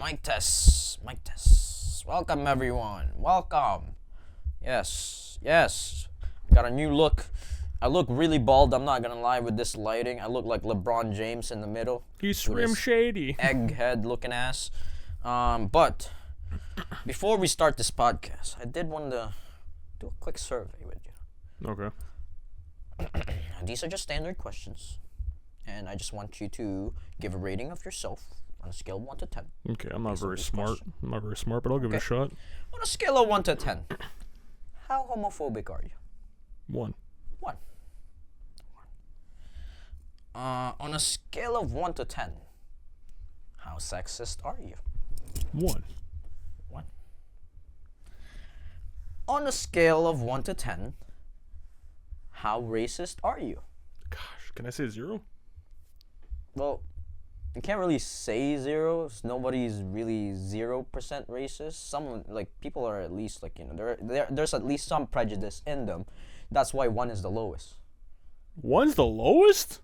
Mic test. Mic test. Welcome, everyone. Welcome. Yes. Got a new look. I look really bald, I'm not gonna lie, with this lighting. I look like LeBron James in the middle. He's Slim Shady. Egghead looking ass. But before we start this podcast, I did want to do a quick survey with you. Okay. These are just standard questions. And I just want you to give a rating of yourself on a scale of 1 to 10. Okay, I'm not very smart. But I'll give it a shot. On a scale of 1 to 10, how homophobic are you? 1. 1. On a scale of 1 to 10, how sexist are you? 1. 1. On a scale of 1 to 10, how racist are you? Gosh, can I say 0? Well, you can't really say 0. Nobody's really 0% racist. Some, like, people are at least, like, you know, there's at least some prejudice in them. That's why 1 is the lowest. 1's the lowest?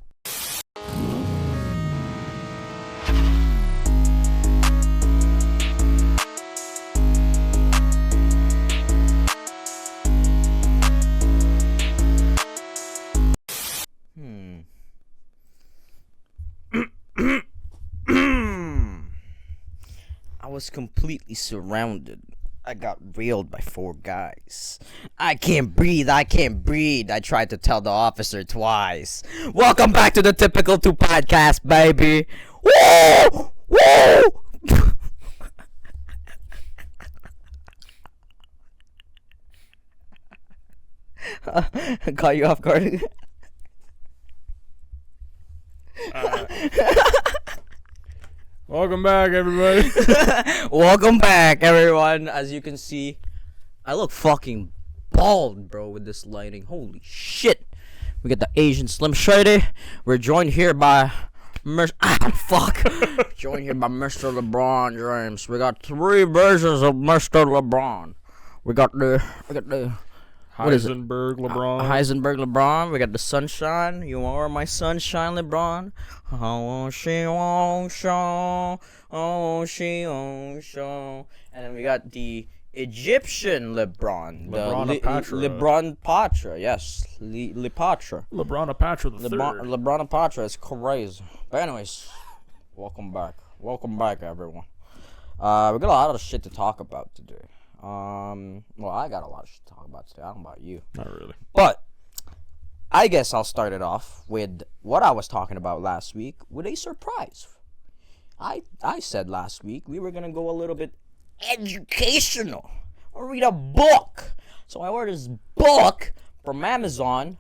I was completely surrounded. I got railed by 4 guys. I can't breathe. I tried to tell the officer twice. Welcome back to the Typical 2 podcast, baby. Woo! Woo! Caught you off guard. Welcome back, everybody. Welcome back, everyone. As you can see, I look fucking bald, bro, with this lighting. Holy shit. We got the Asian Slim Shady. We're joined here by Joined here by Mr. LeBron James. We got 3 versions of Mr. LeBron. We got the Heisenberg LeBron. Heisenberg LeBron. We got the sunshine. You are my sunshine, LeBron. Oh, she won't show. Oh, she won't show. And then we got the Egyptian LeBron. LeBron Patra. Yes. Lepatra. LeBron Patra the third. LeBron Patra is crazy. But anyways, welcome back. Welcome back, everyone. We got a lot of shit to talk about today. Well, I got a lot of shit to talk about today. I don't know about you. Not really. But I guess I'll start it off with what I was talking about last week with a surprise. I said last week we were gonna go a little bit educational or read a book. So I ordered this book from Amazon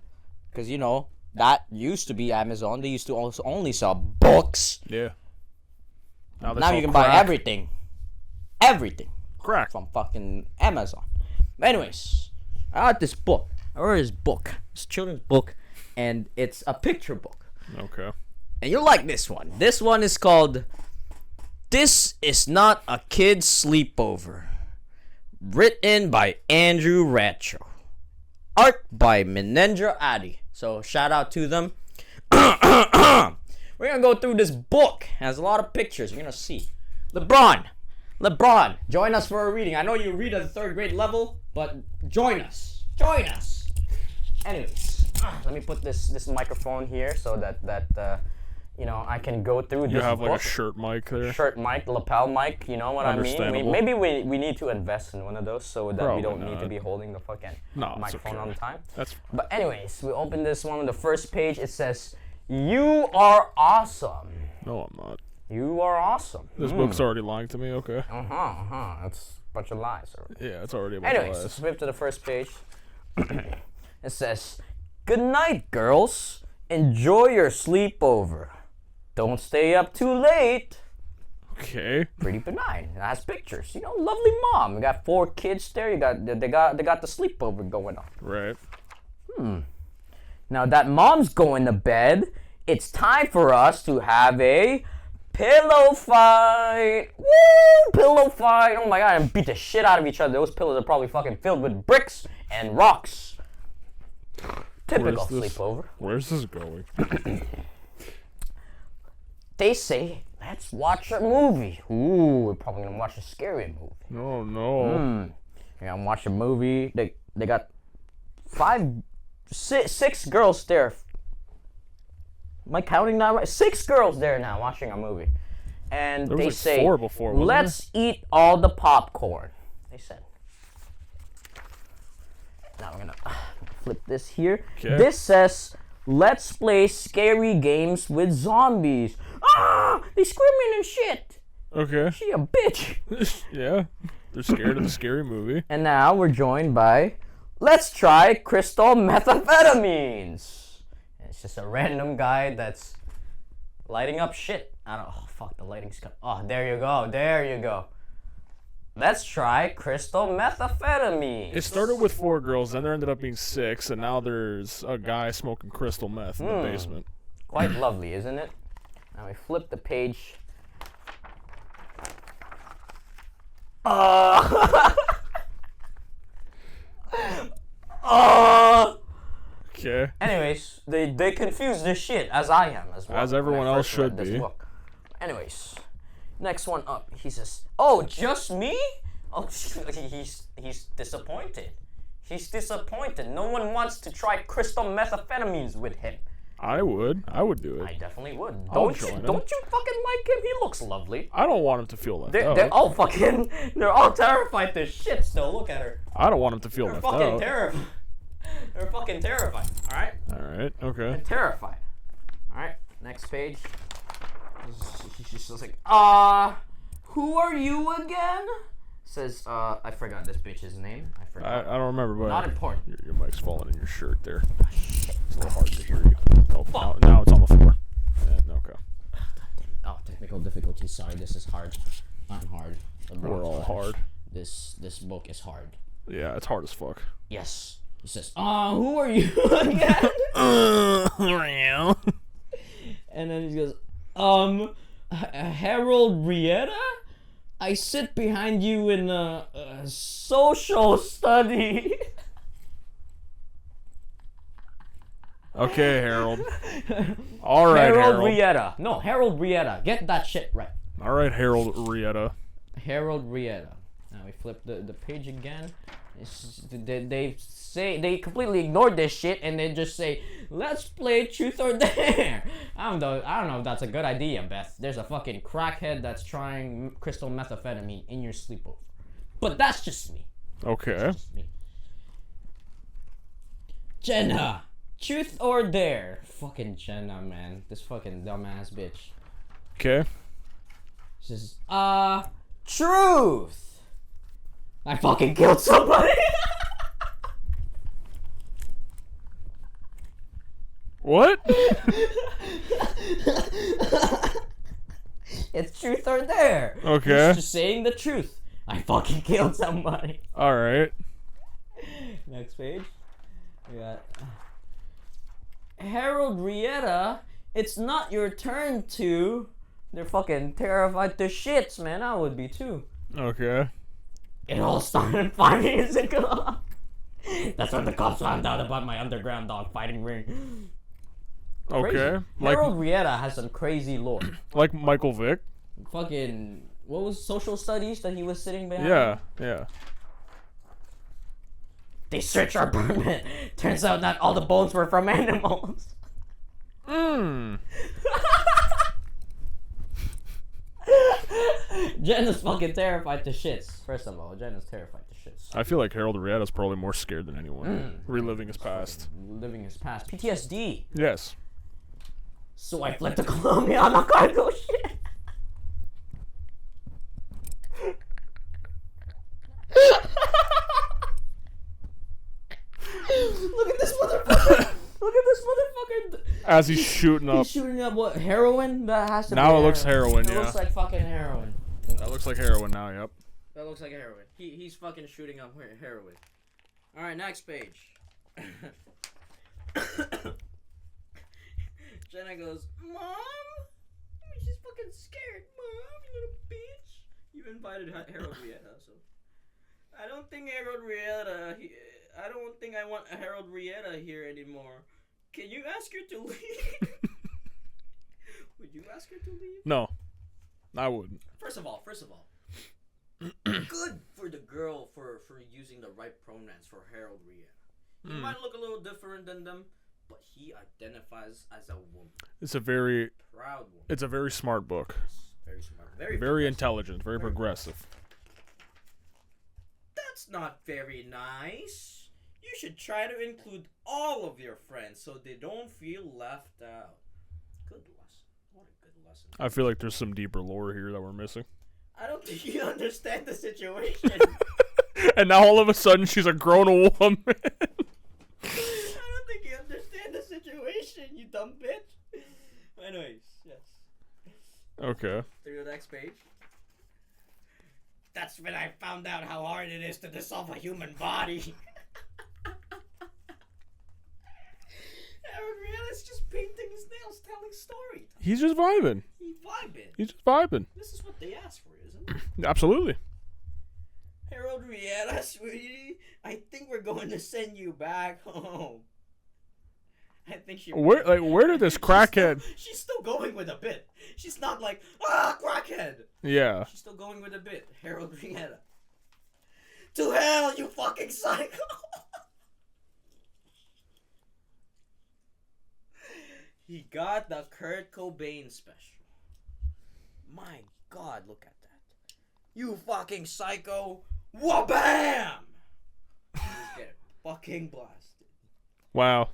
because, you know, that used to be Amazon. They used to also only sell books. Yeah. Now you can buy everything. Everything. Crack. From fucking Amazon. But anyways, I got this book. I ordered this book. It's a children's book, and it's a picture book. Okay. And you'll like this one. This one is called This Is Not a Kid's Sleepover. Written by Andrew Ratcho. Art by Menendra Addy. So shout out to them. We're gonna go through this book. It has a lot of pictures. You're gonna see. LeBron, join us for a reading. I know you read at the 3rd grade level, but join us. Anyways, let me put this microphone here so that you know, I can go through this book. You have like a shirt mic there. Shirt mic, lapel mic, you know what I mean? Maybe we need to invest in one of those so that Probably we don't not. need to be holding the fucking microphone all the time. That's fine. But anyways, we open this one on the first page. It says, "You are awesome." No, I'm not. You are awesome. This book's already lying to me. Okay. That's a bunch of lies. Yeah, it's already a bunch of Anyways, lies. let's flip to the first page. It says, "Good night, girls. Enjoy your sleepover. Don't stay up too late." Okay. Pretty benign. It has pictures. You know, lovely mom. We got 4 kids there. They got the sleepover going on. Right. Now that mom's going to bed, it's time for us to have a pillow fight. Woo! Pillow fight. Oh my god, and beat the shit out of each other. Those pillows are probably fucking filled with bricks and rocks. Typical sleepover. Where's this going? They say Let's watch a movie. Ooh, we're probably gonna watch a scary movie. No, no. We're gonna watch a movie. They got six girls there. Am I counting that right? 6 girls there now watching a movie. And There was they like say, 4 before, wasn't let's eat all the popcorn. They said. Now we're gonna flip this here. Okay. This says, let's play scary games with zombies. Ah! They screaming and shit. Okay. She a bitch. Yeah. They're scared of the scary movie. And now we're joined by, let's try crystal methamphetamines. And it's just a random guy that's lighting up shit. I don't. Oh fuck, the lighting's cut. Oh, there you go. There you go. Let's try crystal methamphetamine. It started with 4 girls, then there ended up being 6, and now there's a guy smoking crystal meth in the basement. Quite lovely, isn't it? Now we flip the page. Okay. Anyways, they confuse this shit as I am as well. As everyone when I else first read should this be. book. Anyways, next one up. He says, "Oh, just me?" Oh, he's disappointed. He's disappointed. No one wants to try crystal methamphetamines with him. I would do I it. definitely would. I'll Don't you? join him. Don't you fucking like him? He looks lovely. I don't want him to feel left They're out. all fucking. They're all terrified to shit. Still, look at her. I don't want him to feel They're left fucking out. terrified. They're fucking terrified. All right. Alright, okay. Terrified. All right. Next page. She's just like, who are you again? Says, I forgot this bitch's name. I I forgot. don't remember, but Not important. your mic's falling in your shirt there. It's a little hard to hear you. Nope, now it's on the floor. Okay. Oh, technical difficulties. Sorry, this is hard. I'm hard. We're all hard. This book is hard. Yeah, it's hard as fuck. Yes. He says, who are you again? And then he goes, Harold Rieta? I sit behind you in a social study. Okay, Harold. All right, Harold Harold. Rieta. No, Harold Rieta. Get that shit right. All right, Harold Rieta. Harold Rieta. Now we flip the page again. They completely ignored this shit and they just say, let's play truth or dare. I don't know if that's a good idea, Beth. There's a fucking crackhead that's trying crystal methamphetamine in your sleepover. But that's just me. Okay. That's just me. Jenna, truth or dare? Fucking Jenna, man. This fucking dumbass bitch. Okay. She says, truth. I fucking killed somebody. What? It's truth or dare. Okay. He's just saying the truth. I fucking killed somebody. All right. Next page. We got Harold Rieta. It's not your turn to. They're fucking terrified to shits, man. I would be too. Okay. It all started 5 years ago. That's when the cops found out about my underground dog fighting ring. Okay. Crazy. Harold Rieta has some crazy lore. Like Michael Vick. Fucking, what was social studies that he was sitting behind? Yeah. They searched our apartment. Turns out not all the bones were from animals. Jenna's fucking terrified to shits. First of all, Jenna's terrified to shits. I feel like Harold Rieta's probably more scared than anyone. Reliving his past. Living his past. PTSD. Yes. So I fled to Colombia on a cargo ship. Look at this motherfucker. Look at this motherfucker. As he's shooting up. He's shooting up what? Heroin? That has to be Now it looks heroin, It yeah. looks like fucking heroin. That looks like heroin now, yep. That looks like heroin. He's fucking shooting up heroin. Alright, next page. Jenna goes, Mom? She's fucking scared. Mom, you little bitch. You invited Harold Rieta, so. I don't think Harold Rieta. I don't think I want Harold Rieta here anymore. Can you ask her to leave? Would you ask her to leave? No. I wouldn't. First of all, good for the girl for using the right pronouns for Harold Riera. He might look a little different than them, but he identifies as a woman. It's a very proud woman. It's a very smart book. Very smart. Very intelligent. Very progressive. That's not very nice. You should try to include all of your friends so they don't feel left out. Good lesson. What a good lesson. I feel like there's some deeper lore here that we're missing. I don't think you understand the situation. And now all of a sudden she's a grown woman. I don't think you understand the situation, you dumb bitch. Anyways, yes. Okay. Through the next page. That's when I found out how hard it is to dissolve a human body. Harold Riera's just painting his nails, telling story. He's just vibing. He's just vibing. This is what they asked for, isn't it? Absolutely. Harold Riera, sweetie, I think we're going to send you back home. I think she. Where did this crackhead? She's still going with a bit. She's not like crackhead. Yeah. She's still going with a bit. Harold Riera. To hell, you fucking psycho! He got the Kurt Cobain special. My God, look at that. You fucking psycho! Wha-bam! Just get fucking blasted. Wow.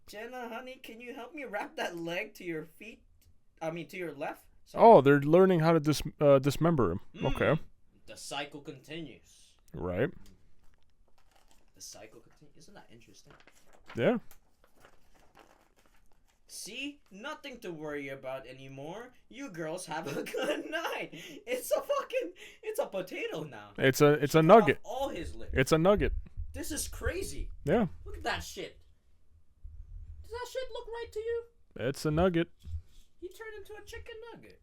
Jenna, honey, can you help me wrap that leg to your feet? I mean, to your left? Sorry. Oh, they're learning how to dismember him. Okay. The cycle continues. Right. The cycle continues. Isn't that interesting? Yeah. See? Nothing to worry about anymore. You girls have a good night. It's a potato now. It's a nugget. All his lips. It's a nugget. This is crazy. Yeah. Look at that shit. Does that shit look right to you? It's a nugget. He turned into a chicken nugget.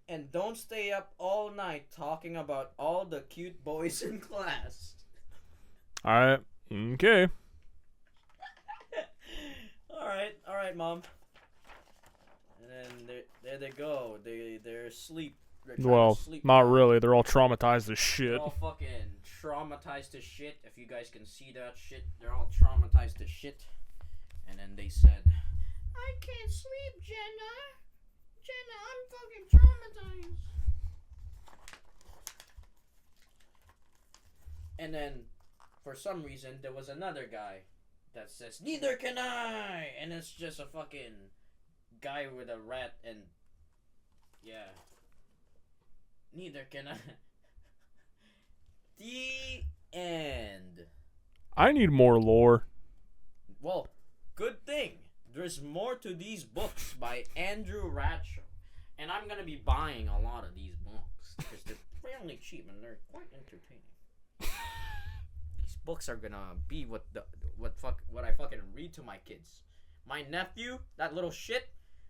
And don't stay up all night talking about all the cute boys in class. Okay. All right, Mom. And then there they go. They're asleep. Well, not really. They're all traumatized as shit. They're all fucking traumatized as shit. If you guys can see that shit, they're all traumatized as shit. And then they said, I can't sleep, Jenna. Jenna, I'm fucking traumatized. And then, for some reason, there was another guy that says, neither can I! And it's just a fucking guy with a rat and... yeah. Neither can I. The end. I need more lore. Well, good thing. There's more to these books by Andrew Ratcho. And I'm going to be buying a lot of these books. Because they're fairly cheap and they're quite entertaining. These books are going to be what I fucking read to my kids. My nephew, that little shit,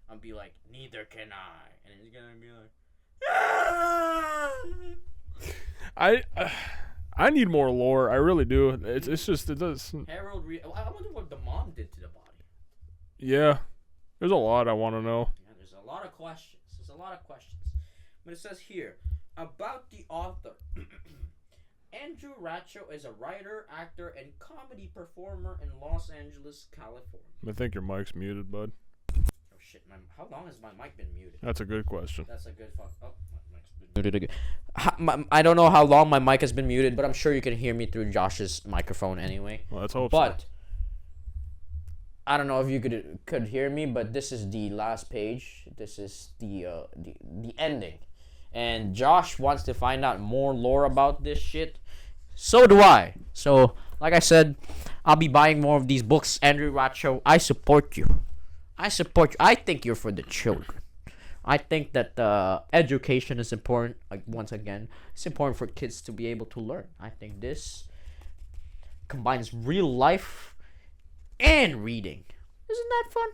I'll be like, neither can I. And he's going to be like, I need more lore. I really do. It's just it does. Harold Reed. I wonder what the mom did to the body. Yeah, there's a lot I want to know. Yeah, there's a lot of questions. But it says here about the author. Andrew Ratcho is a writer, actor, and comedy performer in Los Angeles, California. I think your mic's muted, bud. Oh shit, how long has my mic been muted? That's a good question. That's a good fuck. Oh, my mic's been muted again. I don't know how long my mic has been muted, but I'm sure you can hear me through Josh's microphone anyway. Well, let's hope but so. I don't know if you could hear me, but this is the last page. This is the ending. And Josh wants to find out more lore about this shit. So do I. So, like I said, I'll be buying more of these books. Andrew Ratcho, I support you. I think you're for the children. I think that education is important. Like, once again, it's important for kids to be able to learn. I think this combines real life and reading. Isn't that fun?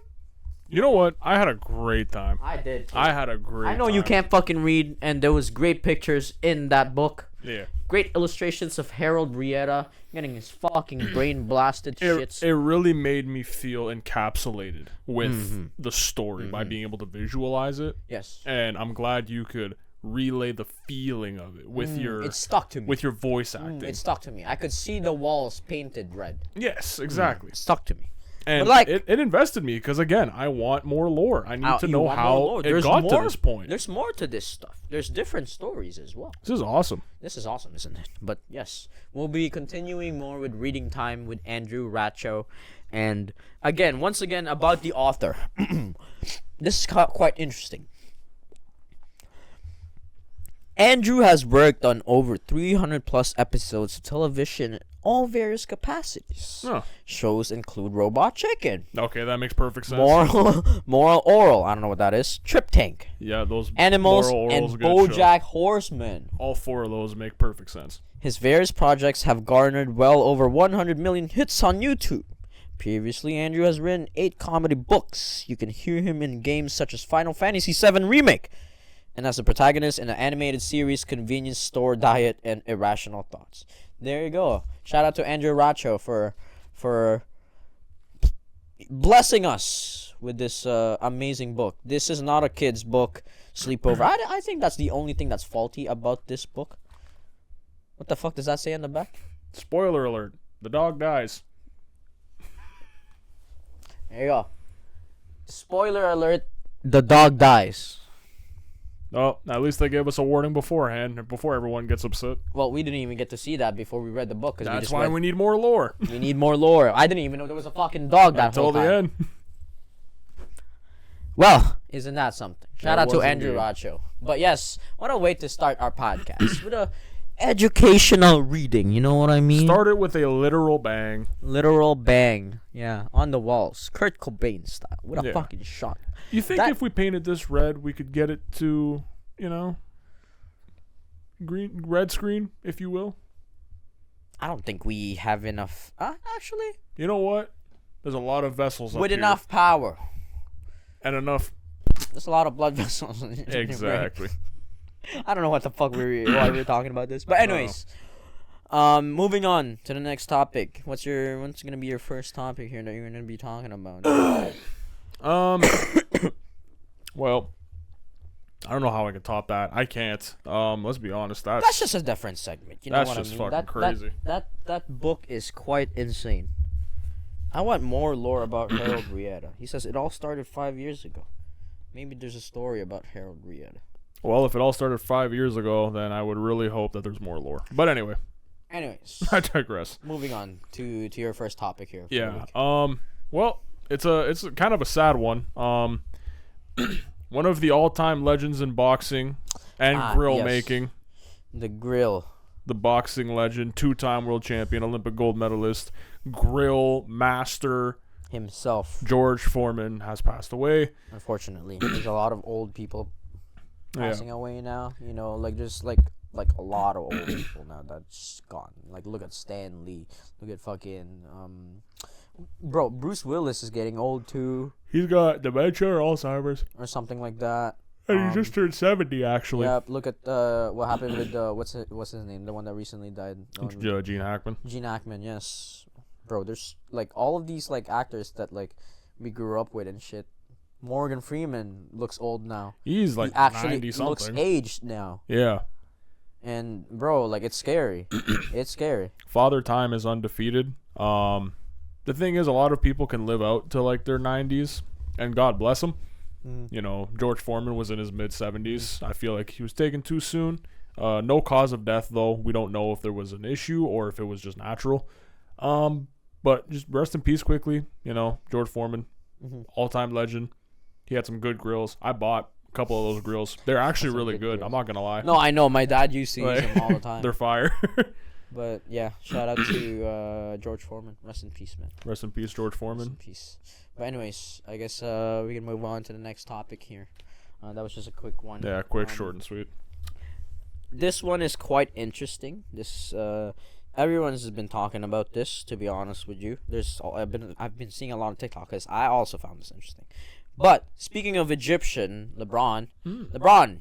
You know what? I had a great time. I did. I had a great. I know time. you can't fucking read, and there was great pictures in that book. Yeah. Great illustrations of Harold Rieta getting his fucking brain blasted shits. It really made me feel encapsulated with the story by being able to visualize it. Yes. And I'm glad you could relay the feeling of it with your It stuck to me. with your voice acting. It stuck to me. I could see the walls painted red. Yes, exactly. It stuck to me. And But, like- it invested me because, again, I want more lore. I need to You know want more how lore. it There's got more, to this point. There's more to this stuff. There's different stories as well. This is awesome. This is awesome, isn't it? But yes, we'll be continuing more with reading time with Andrew Racho. And again, once again, about the author. This is quite interesting. Andrew has worked on over 300 plus episodes of television in all various capacities. Oh. Shows include Robot Chicken, Okay, that makes perfect sense. Moral Oral, I don't know what that is, Trip Tank, Yeah, those Animals, Moral and Oral's a good show. BoJack Horseman. All four of those make perfect sense. His various projects have garnered well over 100 million hits on YouTube. Previously, Andrew has written 8 comedy books. You can hear him in games such as Final Fantasy VII Remake, and as a protagonist in the animated series Convenience Store Diet and Irrational Thoughts. There you go. Shout out to Andrew Racho for blessing us with this amazing book. This is not a kid's book, Sleepover. I think that's the only thing that's faulty about this book. What the fuck does that say on the back? Spoiler alert: the dog dies. There you go. Spoiler alert, the dog dies. Oh, at least they gave us a warning beforehand, before everyone gets upset. Well, we didn't even get to see that before we read the book. That's why we need more lore. we need more lore. I didn't even know there was a fucking dog that Until whole the time. end. Well, isn't that something? Shout That out to was Andrew indeed. Racho. But yes, what a way to start our podcast with a educational reading. You know what I mean? Started with a literal bang. Literal bang. Yeah, on the walls, Kurt Cobain style, with a Yeah. fucking shot. You think That- if we painted this red, we could get it to, red screen, if you will? I don't think we have enough. Actually, You know what? There's a lot of vessels up with here. enough power, And enough. there's a lot of blood vessels. In your brain. Exactly. I don't know what the fuck why we were talking about this, but anyways, moving on to the next topic. What's gonna be your first topic here that you're gonna be talking about? Well, I don't know how I can top that. I can't. Let's be honest. That's just a different segment. You know That's what just I mean? fucking crazy. That book is quite insane. I want more lore about Harold Rieta. He says it all started 5 years ago. Maybe there's a story about Harold Rieta. Well, if it all started 5 years ago, then I would really hope that there's more lore. But anyway, Anyways, I digress. moving on to your first topic here. For the Yeah. week. Well, it's a kind of a sad one. One of the all-time legends in boxing and grill yes. making, The grill. the boxing legend, 2-time world champion, Olympic gold medalist, grill master Himself, George Foreman has passed away. unfortunately. There's a lot of old people Yeah. passing away now. You know, like there's like a lot of old people now that's gone. Like look at Stan Lee. Look at fucking bro, Bruce Willis is getting old too, He's got dementia or Alzheimer's, or something like that. and he just turned 70 actually. Yeah, look at what happened with what's his name? The one that recently died. The one with- Gene Hackman. Gene Hackman, yes. Bro, there's like all of these like actors that like we grew up with and shit. Morgan Freeman looks old now. He's like He actually 90 looks something. aged now. Yeah. And bro, like it's scary. It's scary. Father Time is undefeated. The thing is, a lot of people can live out to like their 90s, and God bless them. Mhm. You know, George Foreman was in his mid 70s. I feel like he was taken too soon. No cause of death though. We don't know if there was an issue or if it was just natural. But just rest in peace quickly. You know, George Foreman, Mhm. all-time legend. He had some good grills. I bought a couple of those grills. They're actually Some really good good. grills. I'm not gonna lie. No, I know. My dad used to use Like, them all the time. They're fire. But yeah, shout out to George Foreman. Rest in peace, man. Rest in peace, George Rest in Foreman. peace. But anyways, I guess we can move on to the next topic here. That was just a quick one. Yeah, quick, short, and sweet. This one is quite interesting. This everyone's been talking about this. To be honest with you, I've been seeing a lot of TikTok because I also found this interesting. But speaking of Egyptian, Egyptian LeBron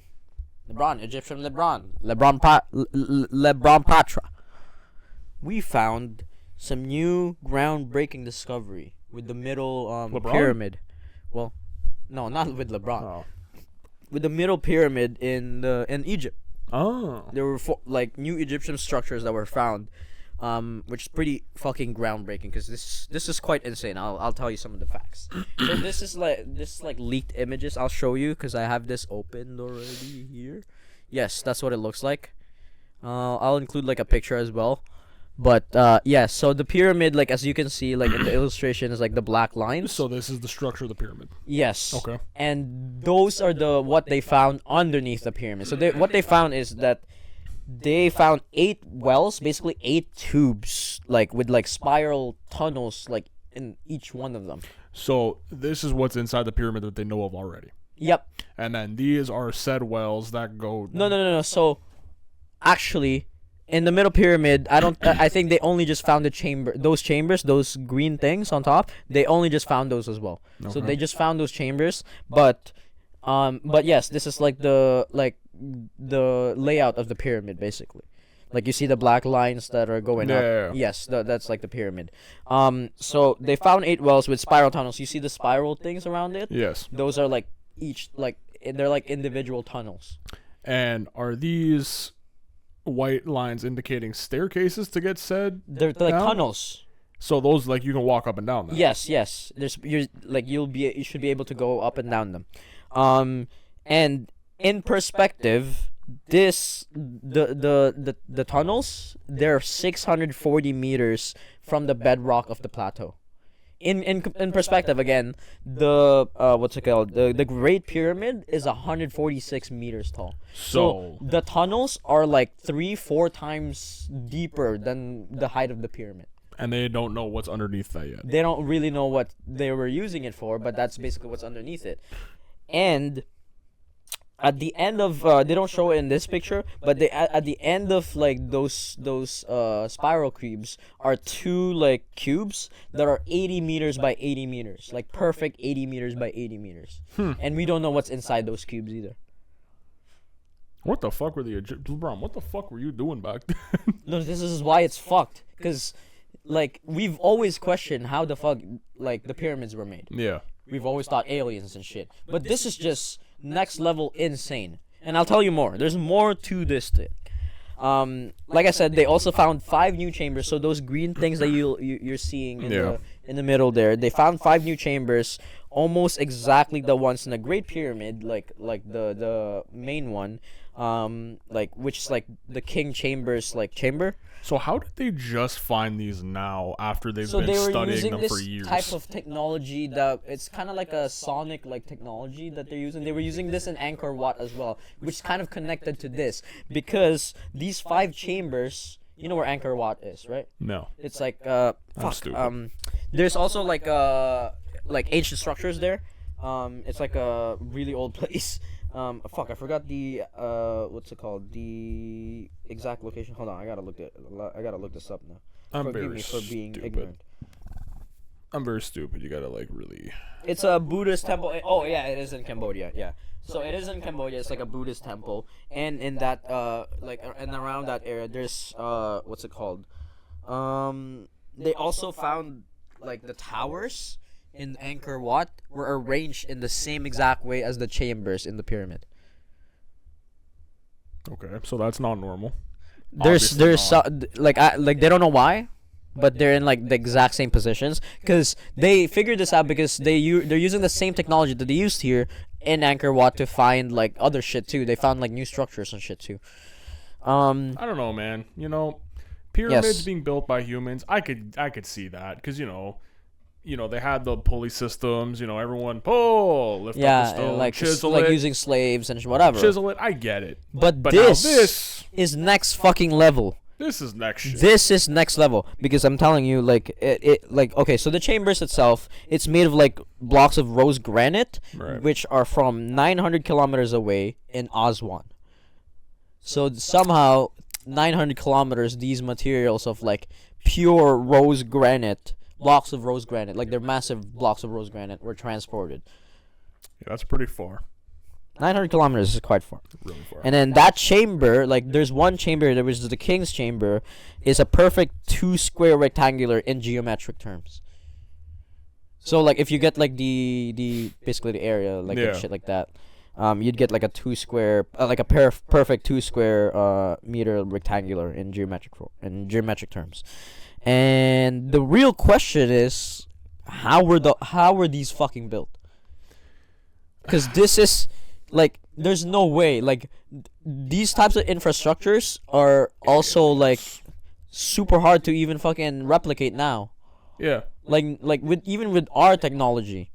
Patra, we found some new groundbreaking discovery with the middle pyramid. Well, no, not with LeBron. Oh. With the middle pyramid in Egypt. Oh. There were new Egyptian structures that were found, which is pretty fucking groundbreaking because this is quite insane. I'll tell you some of the facts. So this is like leaked images. I'll show you because I have this opened already here. Yes, that's what it looks like. I'll include like a picture as well. But yeah, so the pyramid, like as you can see, like in the illustration, is like the black lines. So this is the structure of the pyramid. Yes. Okay. And those are what they found underneath the pyramid. So what they found is that they found 8 wells, basically 8 tubes, like with like spiral tunnels, like in each one of them. So this is what's inside the pyramid that they know of already. Yep. And then these are said wells that go. No. So actually, in the middle pyramid, I think they only just found those chambers, those green things on top. They only just found those as well. Okay. So they just found those chambers, but yes, this is like the layout of the pyramid basically. Like you see the black lines that are going up. Yeah. Yes, that's like the pyramid. So they found 8 wells with spiral tunnels. You see the spiral things around it? Yes. Those are like they're like individual tunnels. And are these white lines indicating staircases to get said? They're like tunnels. So those like you can walk up and down them. Yes. You should be able to go up and down them. And in perspective, the tunnels, they're 640 meters from the bedrock of the plateau. In perspective again, the what's it called? The Great Pyramid is 146 meters tall. So the tunnels are like 3-4 times deeper than the height of the pyramid. And they don't know what's underneath that yet. They don't really know what they were using it for, but that's basically what's underneath it. And at the end of they don't show it in this picture, but at the end of like those spiral cubes are 2 like cubes that are 80 meters by 80 meters, like perfect 80 meters by 80 meters. And we don't know what's inside those cubes either. What the fuck were LeBron? What the fuck were you doing back then? No, this is why it's fucked. Cause like we've always questioned how the fuck like the pyramids were made. Yeah. We've always thought aliens and shit, but this is just next level insane. And I'll tell you more. There's more to this thing. Like I said, they also found 5 new chambers. So those green things that you're seeing in the middle there, they found 5 new chambers, almost exactly the ones in the Great Pyramid, like the main one, which is like the King Chambers chamber. So how did they just find these now after they've been studying them for years? Type of technology that it's kind of like a sonic technology that they're using. They were using this in Angkor Wat as well, which is kind of connected to this because these 5 chambers. You know where Angkor Wat is, right? No. It's like stupid. There's also like ancient structures there. It's like a really old place. I forgot the what's it called? The exact location. Hold on, I gotta look this up now. Forgive me for being ignorant. I'm very stupid. You gotta really. It's a Buddhist temple. Oh yeah, it is in Cambodia. Yeah. So it is in Cambodia. It's like a Buddhist temple, and in that and around that area, there's what's it called? They also found the towers in Angkor Wat were arranged in the same exact way as the chambers in the pyramid. Okay, so that's not normal. They don't know why, but they're in the exact same positions because they figured this out because they're using the same technology that they used here in Angkor Wat to find other shit too. They found new structures and shit too. I don't know, man. Pyramids being built by humans, I could see that because they had the pulley systems. Everyone lift up the stone, chisel it, using slaves and whatever. Chisel it. I get it. But this is next fucking level. This is next shit. This is next level because I'm telling you, okay, so the chambers itself, it's made of blocks of rose granite, right, which are from 900 kilometers away in Aswan. So somehow 900 kilometers, these materials of pure rose granite, blocks of rose granite, they're massive blocks of rose granite, were transported. Yeah, that's pretty far. 900 kilometers is quite far. Really far. And then that chamber, like there's one chamber, there was the king's chamber, is a perfect 2 square rectangular in geometric terms. So like if you get like the basically the area like and shit like that, you'd get like a 2 square like a perfect 2 square meter rectangular in geometric terms. And the real question is, how were these fucking built? Because this is like, there's no way, like these types of infrastructures are also like super hard to even fucking replicate now. Yeah. Like with our technology,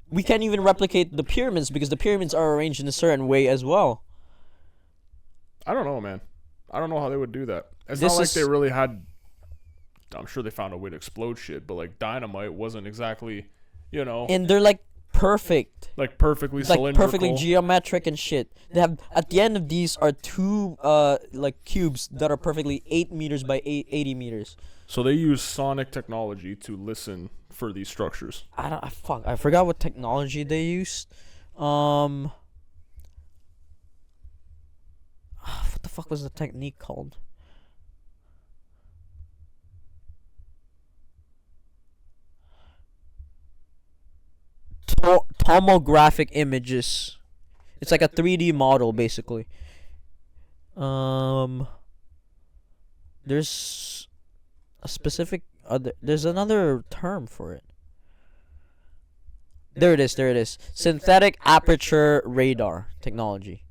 we can't even replicate the pyramids because the pyramids are arranged in a certain way as well. I don't know, man. I don't know how they would do that. It's This not like is- they really had. I'm sure they found a way to explode shit, but like dynamite wasn't exactly, And they're like perfect. like perfectly Like cylindrical. perfectly geometric and shit. They have, at the end of these are 2 like cubes that are perfectly 8 meters by 80 meters. So they use sonic technology to listen for these structures. I forgot what technology they used. What the fuck was the technique called? Tomographic images. It's like a 3D model basically. There's a specific there's another term for it. There it is. Synthetic aperture radar technology.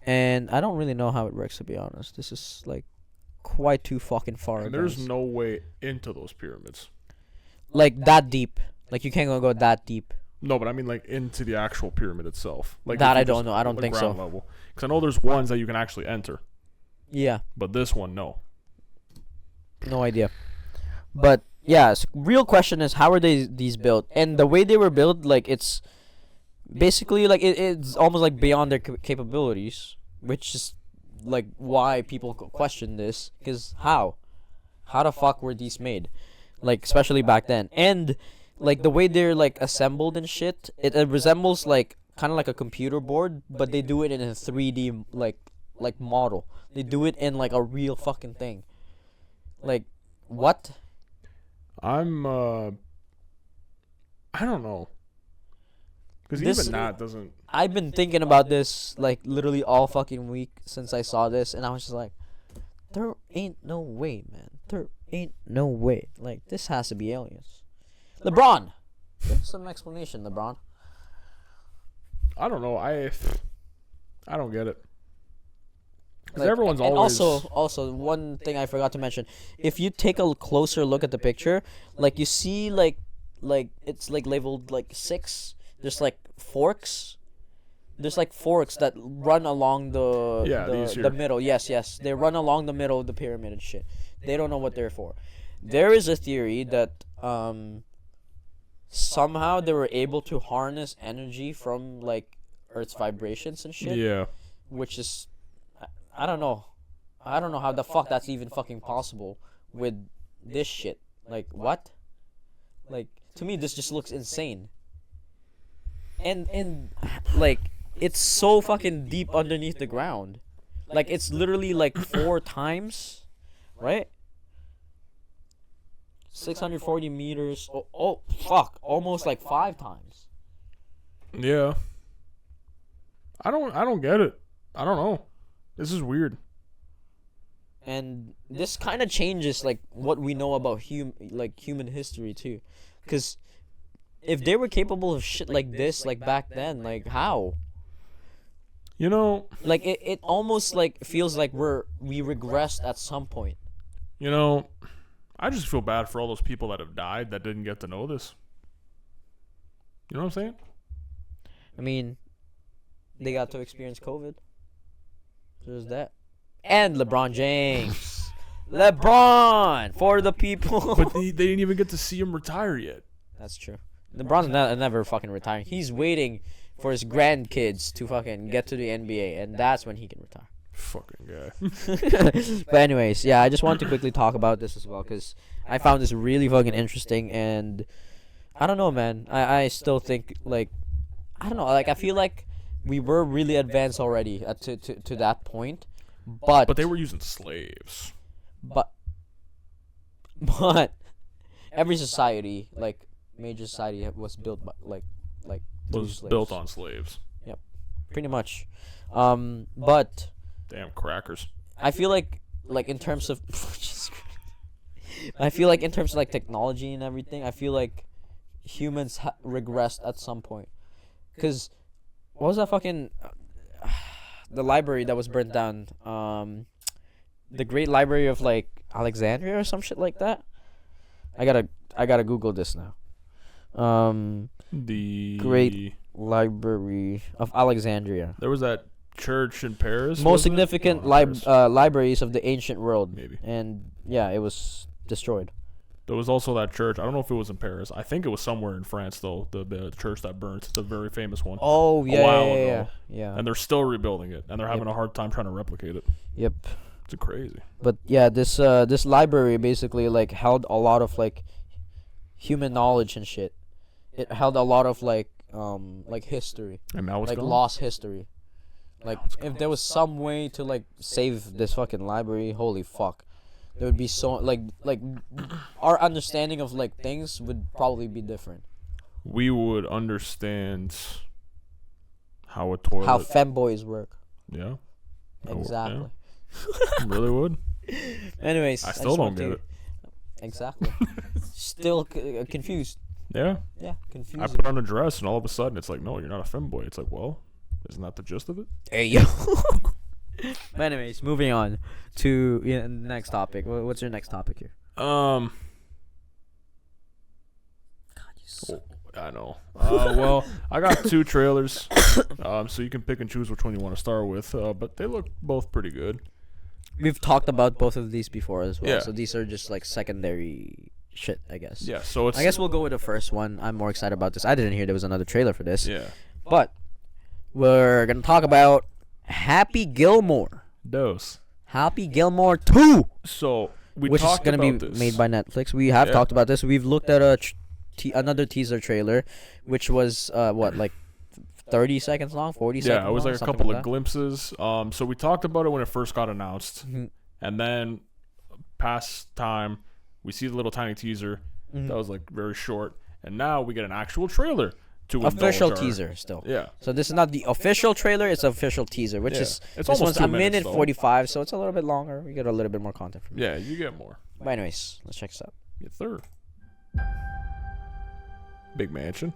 And I don't really know how it works, to be honest. This is like quite too fucking far. And there's advanced. no way into those pyramids. Like that deep. Like you can't go that deep. No, but I mean like into the actual pyramid itself. Like That if you I don't just- know. I don't the think ground so. level. Because I know there's ones that you can actually enter, Yeah, but this one no. no idea. But yeah, real question is, how are these built? And the way they were built, like it's basically like it's almost like beyond their capabilities, which is like why people question this. Because how the fuck were these made? Like especially back then, and like the way they're like assembled and shit, it resembles like kind of like a computer board, but they do it in a 3D like model. They do it in like a real fucking thing. Like what? I don't know. Because This- even that doesn't. I've been thinking about this like literally all fucking week since I saw this, and I was just like, there ain't no way, man. There ain't no way. Like this has to be aliens. LeBron, give some explanation, LeBron. I don't know. I don't get it. Because Like, everyone's and always. also one thing I forgot to mention. If you take a closer look at the picture, like you see like it's like labeled like 6. There's like forks. There's like forks that run along these the here. middle. Yes. They run along the middle of the pyramid and shit. They don't know what they're for. There is a theory that somehow they were able to harness energy from like Earth's vibrations and shit. Yeah. Which is, I don't know. I don't know how the fuck that's even fucking possible with this shit. Like, what? Like, to me, this just looks insane. And like, it's so fucking deep underneath the ground. Like, it's literally like 4 times, right? 640 meters. Oh, fuck. Almost like 5 times. Yeah. I don't get it. I don't know. This is weird. And this kind of changes like what we know about human history too, because if they were capable of shit like this like back then, like how? You know, Like it almost like feels like we regressed at some point. I just feel bad for all those people that have died that didn't get to know this. You know what I'm saying? I mean, they got to experience COVID. There's that. And LeBron James. LeBron for the people. But they didn't even get to see him retire yet. That's true. LeBron's never fucking retiring. He's waiting for his grandkids to fucking get to the NBA, and that's when he can retire. Fucking guy. But anyways, yeah, I just wanted to quickly talk about this as well because I found this really fucking interesting, and I don't know, man. I still think like I don't know. Like I feel like we were really advanced already to that point, but they were using slaves. but but every society, like major society, was built by like through Was slaves. built on slaves. Pretty much. But Damn crackers. I feel like in terms of I feel like in terms of like technology and everything, I feel like humans regressed at some point. Cause what was that fucking the library that was burnt down? The Great Library of like Alexandria or some shit like that. I gotta Google this now. The Great Library of Alexandria. There was that church in Paris. Most was it? significant Oh, Paris. libraries of the ancient world. Maybe. And yeah, it was destroyed. There was also that church. I don't know if it was in Paris. I think it was somewhere in France though. The church that burnt, the very famous one. Oh a while ago. yeah. And they're still rebuilding it, and they're having Yep. a hard time trying to replicate it. Yep. It's crazy. But yeah, this library basically like held a lot of like human knowledge and shit. It held a lot of like history, And now it's like gone. lost history. Like if there was some way to like save this fucking library, holy fuck. There would be so like our understanding of like things would probably be different. We would understand how a toilet. How femboys work. Yeah. Exactly. Yeah. Really would. Anyways, I still just don't want get to- it. Exactly. Still confused. Yeah. Yeah, confused. I put on a dress, and all of a sudden, it's like, no, you're not a femboy. It's like, well, isn't that the gist of it? Hey yo. But anyways, moving on to next topic. What's your next topic here? God, you suck. I know. Well, I got 2 trailers, so you can pick and choose which one you want to start with. But they look both pretty good. We've talked about both of these before as well. Yeah. So these are just like secondary shit, I guess. Yeah. So it's. I guess we'll go with the first one. I'm more excited about this. I didn't hear there was another trailer for this. Yeah. But we're gonna talk about Happy Gilmore. Dose. Happy Gilmore 2, So we which is talked gonna be about this. made by Netflix. We have Yeah. talked about this. We've looked at another teaser trailer, which was like 30 seconds long, 40 seconds. Yeah, it was long, like a something couple like of that. glimpses. So we talked about it when it first got announced, Mhm. and then past time we see the little tiny teaser Mhm. that was like very short, and now we get an actual trailer to Official indulge our- teaser still. Yeah. So this is not the official trailer; it's an official teaser, which Yeah. is It's this almost one's 2 a minutes, minute though. 45, so it's a little bit longer. We get a little bit more content from it. Yeah, you get more. But anyways, let's check this out. Get third. Big mansion.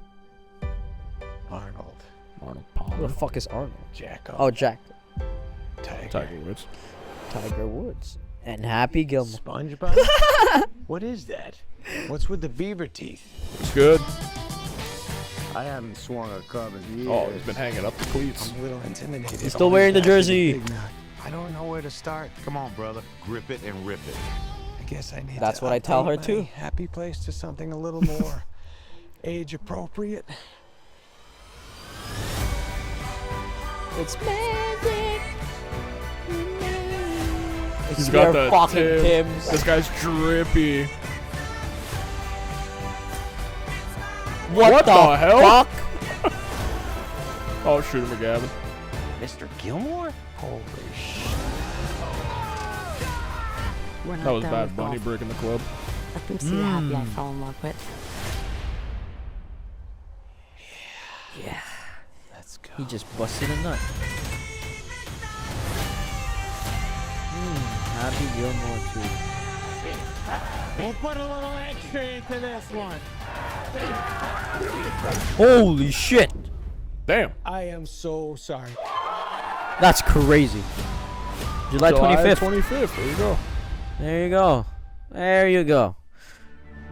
Arnold, Arnold Who the Palmer. fuck is Arnold? Jacko, Oh, Jack. Tiger, Tiger Woods. Tiger Woods and Happy Gilmore. SpongeBob. What is that? What's with the beaver teeth? It's good. I haven't swung a club in years. Oh, he's been hanging up the cleats. I'm a little intimidated. He's still wearing the jersey. Big nut. I don't know where to start. Come on, brother. Grip it and rip it. I guess I need That's to what I tell update her, my too. Happy place to something a little more age appropriate. It's magic. He's It's got their the fucking Tim. Tims. This guy's drippy. What the hell? fuck? Oh, shoot him, McGavin. Mr. Gilmore? Holy shit. We're not That was done Bad with Bunny golf. breaking the club. Let them see the happy I fell in love with. Yeah, Let's go. he just busted a nut. Happy Gilmore 2. We'll put a little extra into this one. Holy shit! Damn. I am so sorry. That's crazy. July 25th. 25th. There you go. There you go. There you go.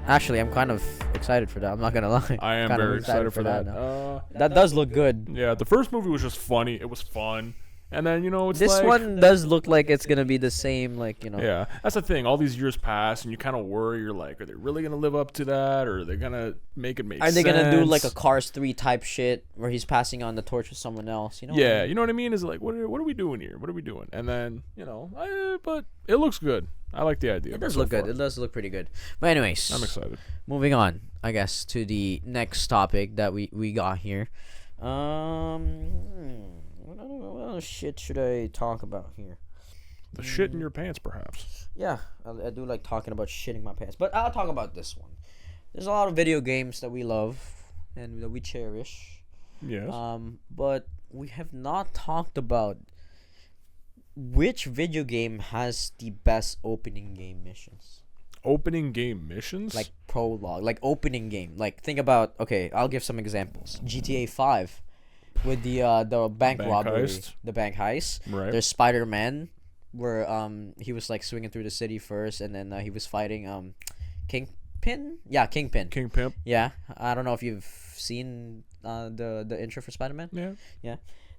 Actually, I'm kind of excited for that. I'm not gonna lie. I am Kind of very excited for that. now. That does look good. Yeah, the first movie was just funny. It was fun. And then, it's This like... one does look like it's gonna be the same, Yeah, that's the thing. All these years pass, and you kind of worry. You're like, are they really going to live up to that? Or are they going to make it make Are sense? they gonna do like a Cars 3 type shit where he's passing on the torch to someone else? You know? what I Yeah, mean? you know what I mean? Is like, what are we doing here? What are we doing? And then, but it looks good. I like the idea. It does look good. It does look pretty good. But anyways, I'm excited. moving on, I guess, to the next topic that we got here. What other shit should I talk about here? The shit in your pants, perhaps. Yeah, I do like talking about shitting my pants, but I'll talk about this one. There's a lot of video games that we love and that we cherish. Yes. But we have not talked about which video game has the best opening game missions. Opening game missions? Like prologue, like opening game. Like think about, okay, I'll give some examples. GTA 5 with the bank robbery, heist. the bank heist. Right. There's Spider-Man where he was like swinging through the city first, and then he was fighting Kingpin. Yeah, Kingpin. King Pimp. Yeah, I don't know if you've seen the intro for Spider-Man. Yeah. Yeah.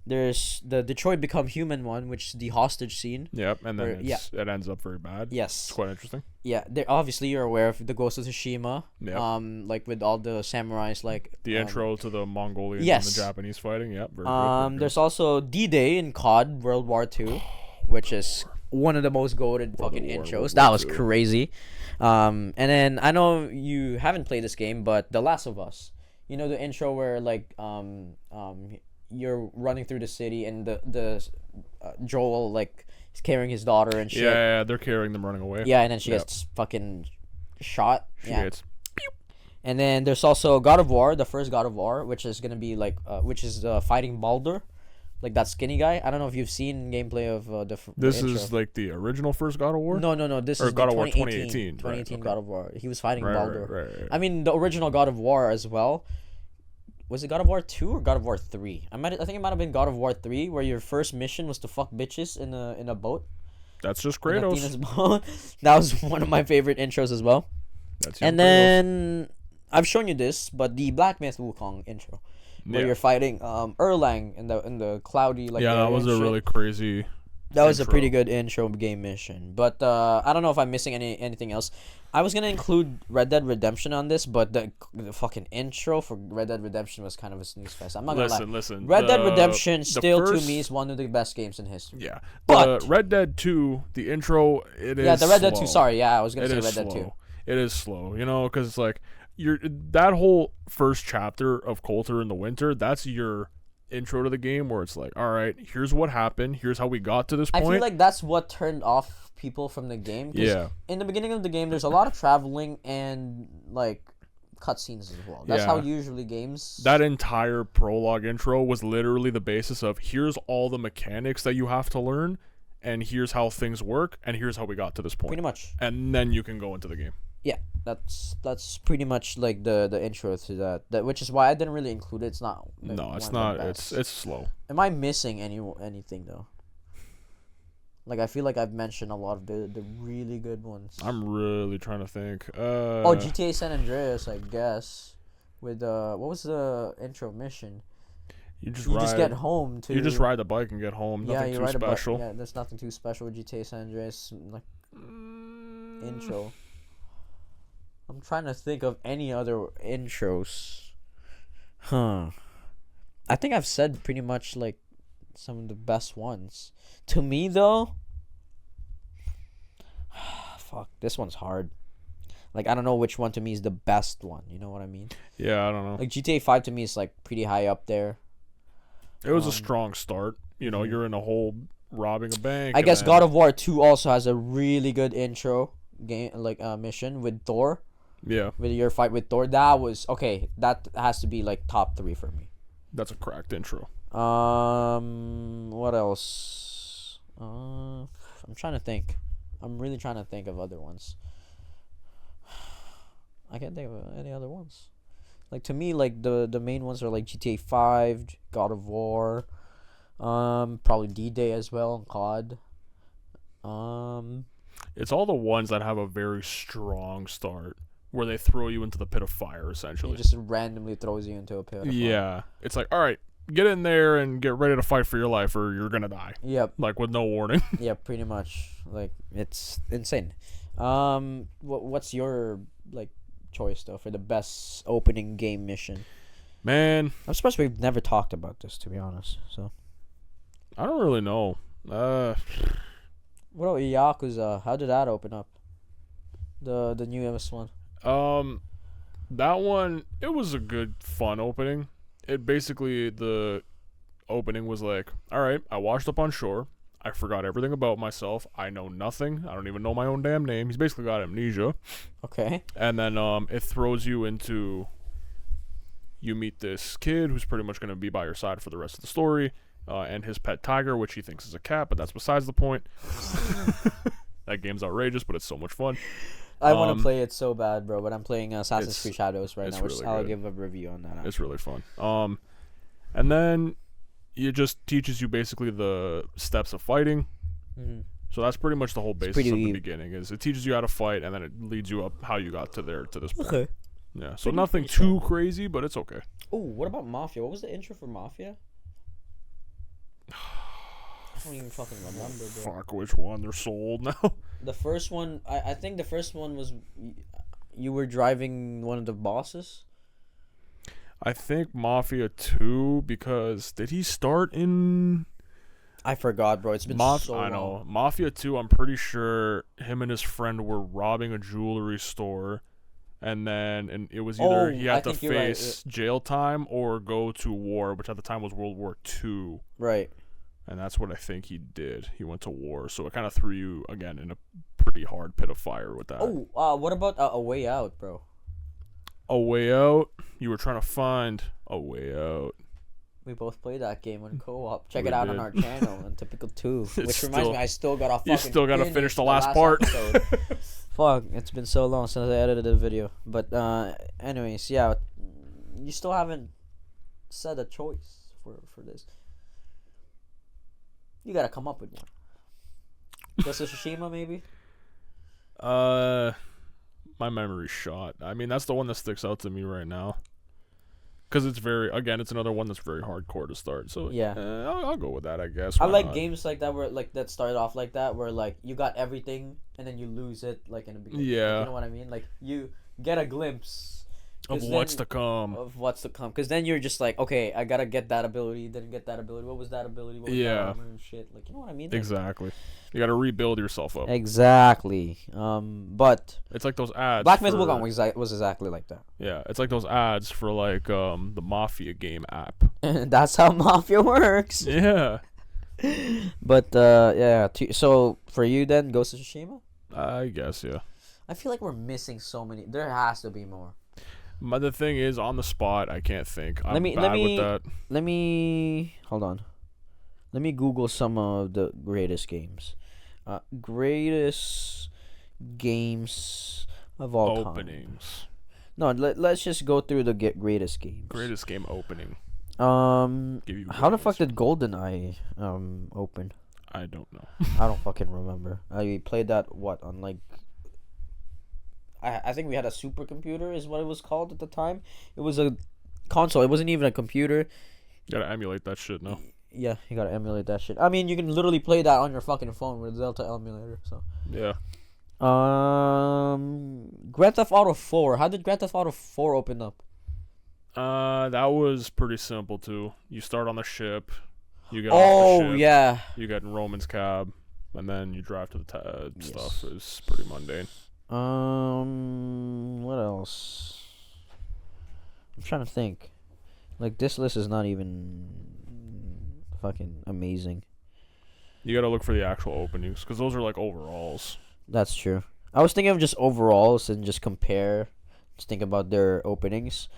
There's the Detroit Become Human one, which is the hostage scene. Yep, and then Where- it ends up very bad. Yes. It's quite interesting. Yeah, obviously you're aware of the Ghost of Tsushima. Yep. Like with all the samurais, like The intro to the Mongolians yes. and the Japanese fighting. Yep. Very good. There's also D-Day in COD World War II, which is one of the most goated fucking intros. That was crazy. And then I know you haven't played this game, but The Last of Us. You know the intro where like you're running through the city and the Joel like is carrying his daughter and shit. Yeah, they're carrying them running away. Yeah, and then she Yep. gets fucking shot. She yeah. gets. And then there's also God of War, the first God of War, which is gonna be like, which is fighting Baldur, like that skinny guy. I don't know if you've seen gameplay of the This intro. is like the original first God of War? No. This Or is God the of War 2018. 2018, right, okay. God of War. He was fighting Right, Baldur. right. I mean, the original God of War as well. Was it God of War 2 or God of War 3? I think it might have been God of War 3, where your first mission was to fuck bitches in a boat. That's just In Kratos. Athena's boat. That was one of my favorite intros as well. That's And young Kratos. then I've shown you this, but the Black Myth Wukong intro, where Yeah. you're fighting Erlang in the cloudy like Yeah, area that was and a shit. really crazy. That was a intro. pretty good intro game mission. But I don't know if I'm missing anything else. I was gonna include Red Dead Redemption on this, but the fucking intro for Red Dead Redemption was kind of a snooze fest. I'm not gonna lie. Listen. Red Dead the- Redemption the still first- to me is one of the best games in history. Yeah, But- the Red Dead 2, the intro, it is. Yeah, the Red Dead 2. slow. Sorry, yeah, I was gonna It say is Red Dead slow. 2. It is slow, because it's like that whole first chapter of Coulter in the winter. That's your intro to the game, where it's like, all right, here's what happened. Here's how we got to this I point. feel like that's what turned off people from the game. 'Cause Yeah. in the beginning of the game, there's a lot of traveling and like cutscenes as well. That's how Yeah. usually games. That entire prologue intro was literally the basis of here's all the mechanics that you have to learn, and here's how things work, and here's how we got to this point. pretty much. And then you can go into the game. Yeah, that's pretty much like the intro to that. Which is why I didn't really include it. It's not. like, No, one it's of the not. best. It's slow. Am I missing anything though? Like I feel like I've mentioned a lot of the really good ones. I'm really trying to think. Oh, GTA San Andreas, I guess. With what was the intro mission? You just You ride. just get home to. You just ride the bike and get home. Yeah, Nothing you too ride special. a bike. Yeah, there's nothing too special with GTA San Andreas like intro. I'm trying to think of any other intros. Huh. I think I've said pretty much like some of the best ones. To me though, fuck, this one's hard. Like I don't know which one to me is the best one. You know what I mean? Yeah, I don't know. Like GTA 5 to me is like pretty high up there. It was a strong start. You're in a hole robbing a bank. I and guess then- God of War 2 also has a really good intro game like mission with Thor. Yeah, With your fight with Thor, that was okay. That has to be like top 3 for me. that's a cracked intro. What else? I'm trying to think. I'm really trying to think of other ones. I can't think of any other ones. Like to me, like the main ones are like GTA 5, God of War, probably D-Day as well, and COD. It's all the ones that have a very strong start, where they throw you into the pit of fire, essentially. It just randomly throws you into a pit. of fire. Yeah, it's like, all right, get in there and get ready to fight for your life, or you're gonna die. Yep. Like with no warning. Yeah, pretty much. Like it's insane. What's your like choice though for the best opening game mission? Man, I'm surprised we've never talked about this, to be honest. So I don't really know. What about Yakuza? How did that open up? The newest one. That one, it was a good, fun opening. It basically, the opening was like, all right, I washed up on shore. I forgot everything about myself. I know nothing. I don't even know my own damn name. He's basically got amnesia. Okay. And then it throws you into, you meet this kid who's pretty much going to be by your side for the rest of the story, and his pet tiger, which he thinks is a cat, but that's besides the point. That game's outrageous, but it's so much fun. I want to play it so bad, bro, but I'm playing Assassin's Creed Shadows right now, which really I'll good. give a review on that. Actually. It's really fun. And then it just teaches you basically the steps of fighting. Mhm. So that's pretty much the whole basis pretty of the deep. beginning. Is it teaches you how to fight, and then it leads you up how you got to this point. Okay. Yeah. So nothing too crazy, but it's okay. Oh, what about Mafia? What was the intro for Mafia? I don't even fucking remember, bro. Fuck, which one? They're so old now. The first one, I think the first one was you were driving one of the bosses. I think Mafia 2, because did he start in I forgot, bro. It's been so long. I know. Mafia 2, I'm pretty sure him and his friend were robbing a jewelry store, and it was either he I had to think you're right. face jail time or go to war, which at the time was World War II. Right. And that's what I think he did. He went to war, so it kind of threw you again in a pretty hard pit of fire with that. Oh, what about A Way Out, bro? A Way Out. You were trying to find a way out. We both played that game on co-op. Check We it out did. on our channel on Typical 2. Which It's reminds still- me, I still gotta fucking You still gotta finish the last part. episode. Fuck, it's been so long since I edited the video. But anyways, yeah, you still haven't said a choice for this. You gotta come up with one. Ghost of Tsushima, maybe? My memory's shot. I mean, that's the one that sticks out to me right now. Because it's it's another one that's very hardcore to start. So Yeah. I'll go with that, I guess. I Why like not? games like that that start off like that, where like you got everything and then you lose it like in the beginning. Yeah. You know what I mean? Like you get a glimpse Of 'cause what's then- to come. Of what's to come, because then you're just like, okay, I gotta get that ability, then get that ability. What was that ability? What was that Yeah. armor and shit? Like, you know what I mean? Like, Exactly. You gotta rebuild yourself up. exactly. But It's like those ads. Black Myth for- Wukong was exactly like that. Yeah, it's like those ads for like the Mafia game app. That's how Mafia works. Yeah. But yeah. So for you then, Ghost of Tsushima. I guess, yeah. I feel like we're missing so many. There has to be more. But the thing is, on the spot, I can't think. I'm Let me- bad with that. Let me hold on. Let me Google some of the greatest games. Greatest games of all time. Openings. No, let's just go through the greatest games. Greatest game opening. Give you How the good fuck answer. did GoldenEye open? I don't know. I don't fucking remember. I played that on like. I think we had a supercomputer is what it was called at the time. It was a console. It wasn't even a computer. You gotta emulate that shit now. Yeah, you gotta emulate that shit. I mean, you can literally play that on your fucking phone with a Delta emulator. So. Yeah. Grand Theft Auto 4. How did Grand Theft Auto 4 open up? That was pretty simple too. You start on the ship. You get off the Oh ship. yeah. You get in Roman's cab, and then you drive to the Yes. stuff. It's pretty mundane. What else? I'm trying to think. Like, this list is not even fucking amazing. You gotta look for the actual openings, because those are like overalls. That's true. I was thinking of just overalls and just compare. Just think about their openings.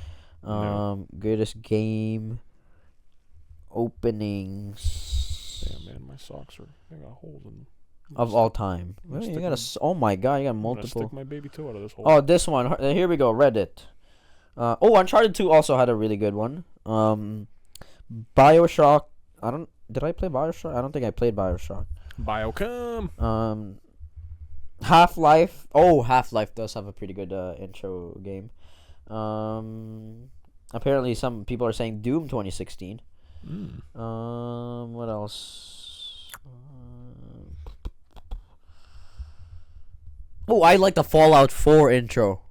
Greatest game openings Damn, man, my socks they got holes in them. of all time. I'm gonna You stick got oh my god, you got I'm gonna multiple. stick my baby toe out of this hole. Oh, this one. Here we go. Reddit. Uncharted 2 also had a really good one. BioShock. Did I play BioShock? I don't think I played BioShock. Biocom. Half-Life. Oh, Half-Life does have a pretty good intro game. Apparently some people are saying Doom 2016. What else? I like the Fallout 4 intro.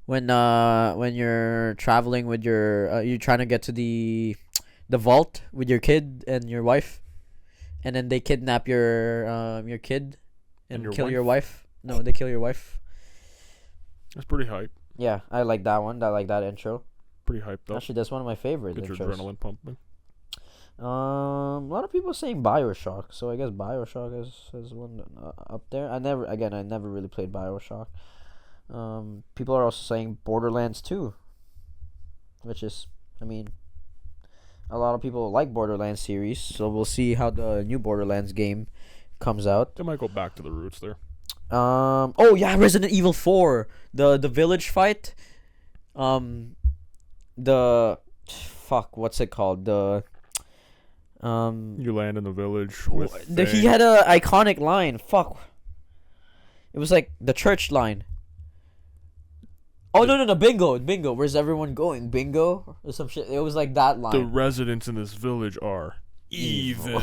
When you're traveling with you're trying to get to the vault with your kid and your wife, and then they kidnap your kid and your kill your wife? wife. No, they kill your wife. That's pretty hype. Yeah, I like that one. I like that intro. Pretty hype though. Actually, that's one of my favorite Get your intros. adrenaline pumping. A lot of people saying BioShock, so I guess BioShock is one up there. I never really played BioShock. People are also saying Borderlands 2, which is, I mean, a lot of people like Borderlands series, so we'll see how the new Borderlands game comes out. They might go back to the roots there. Oh yeah, Resident Evil 4, the village fight. The fuck, what's it called? The You land in the village with he had a iconic line. Fuck. It was like the church line. Oh no, bingo. Where's everyone going? Bingo or some shit. It was like that line. the residents in this village are evil.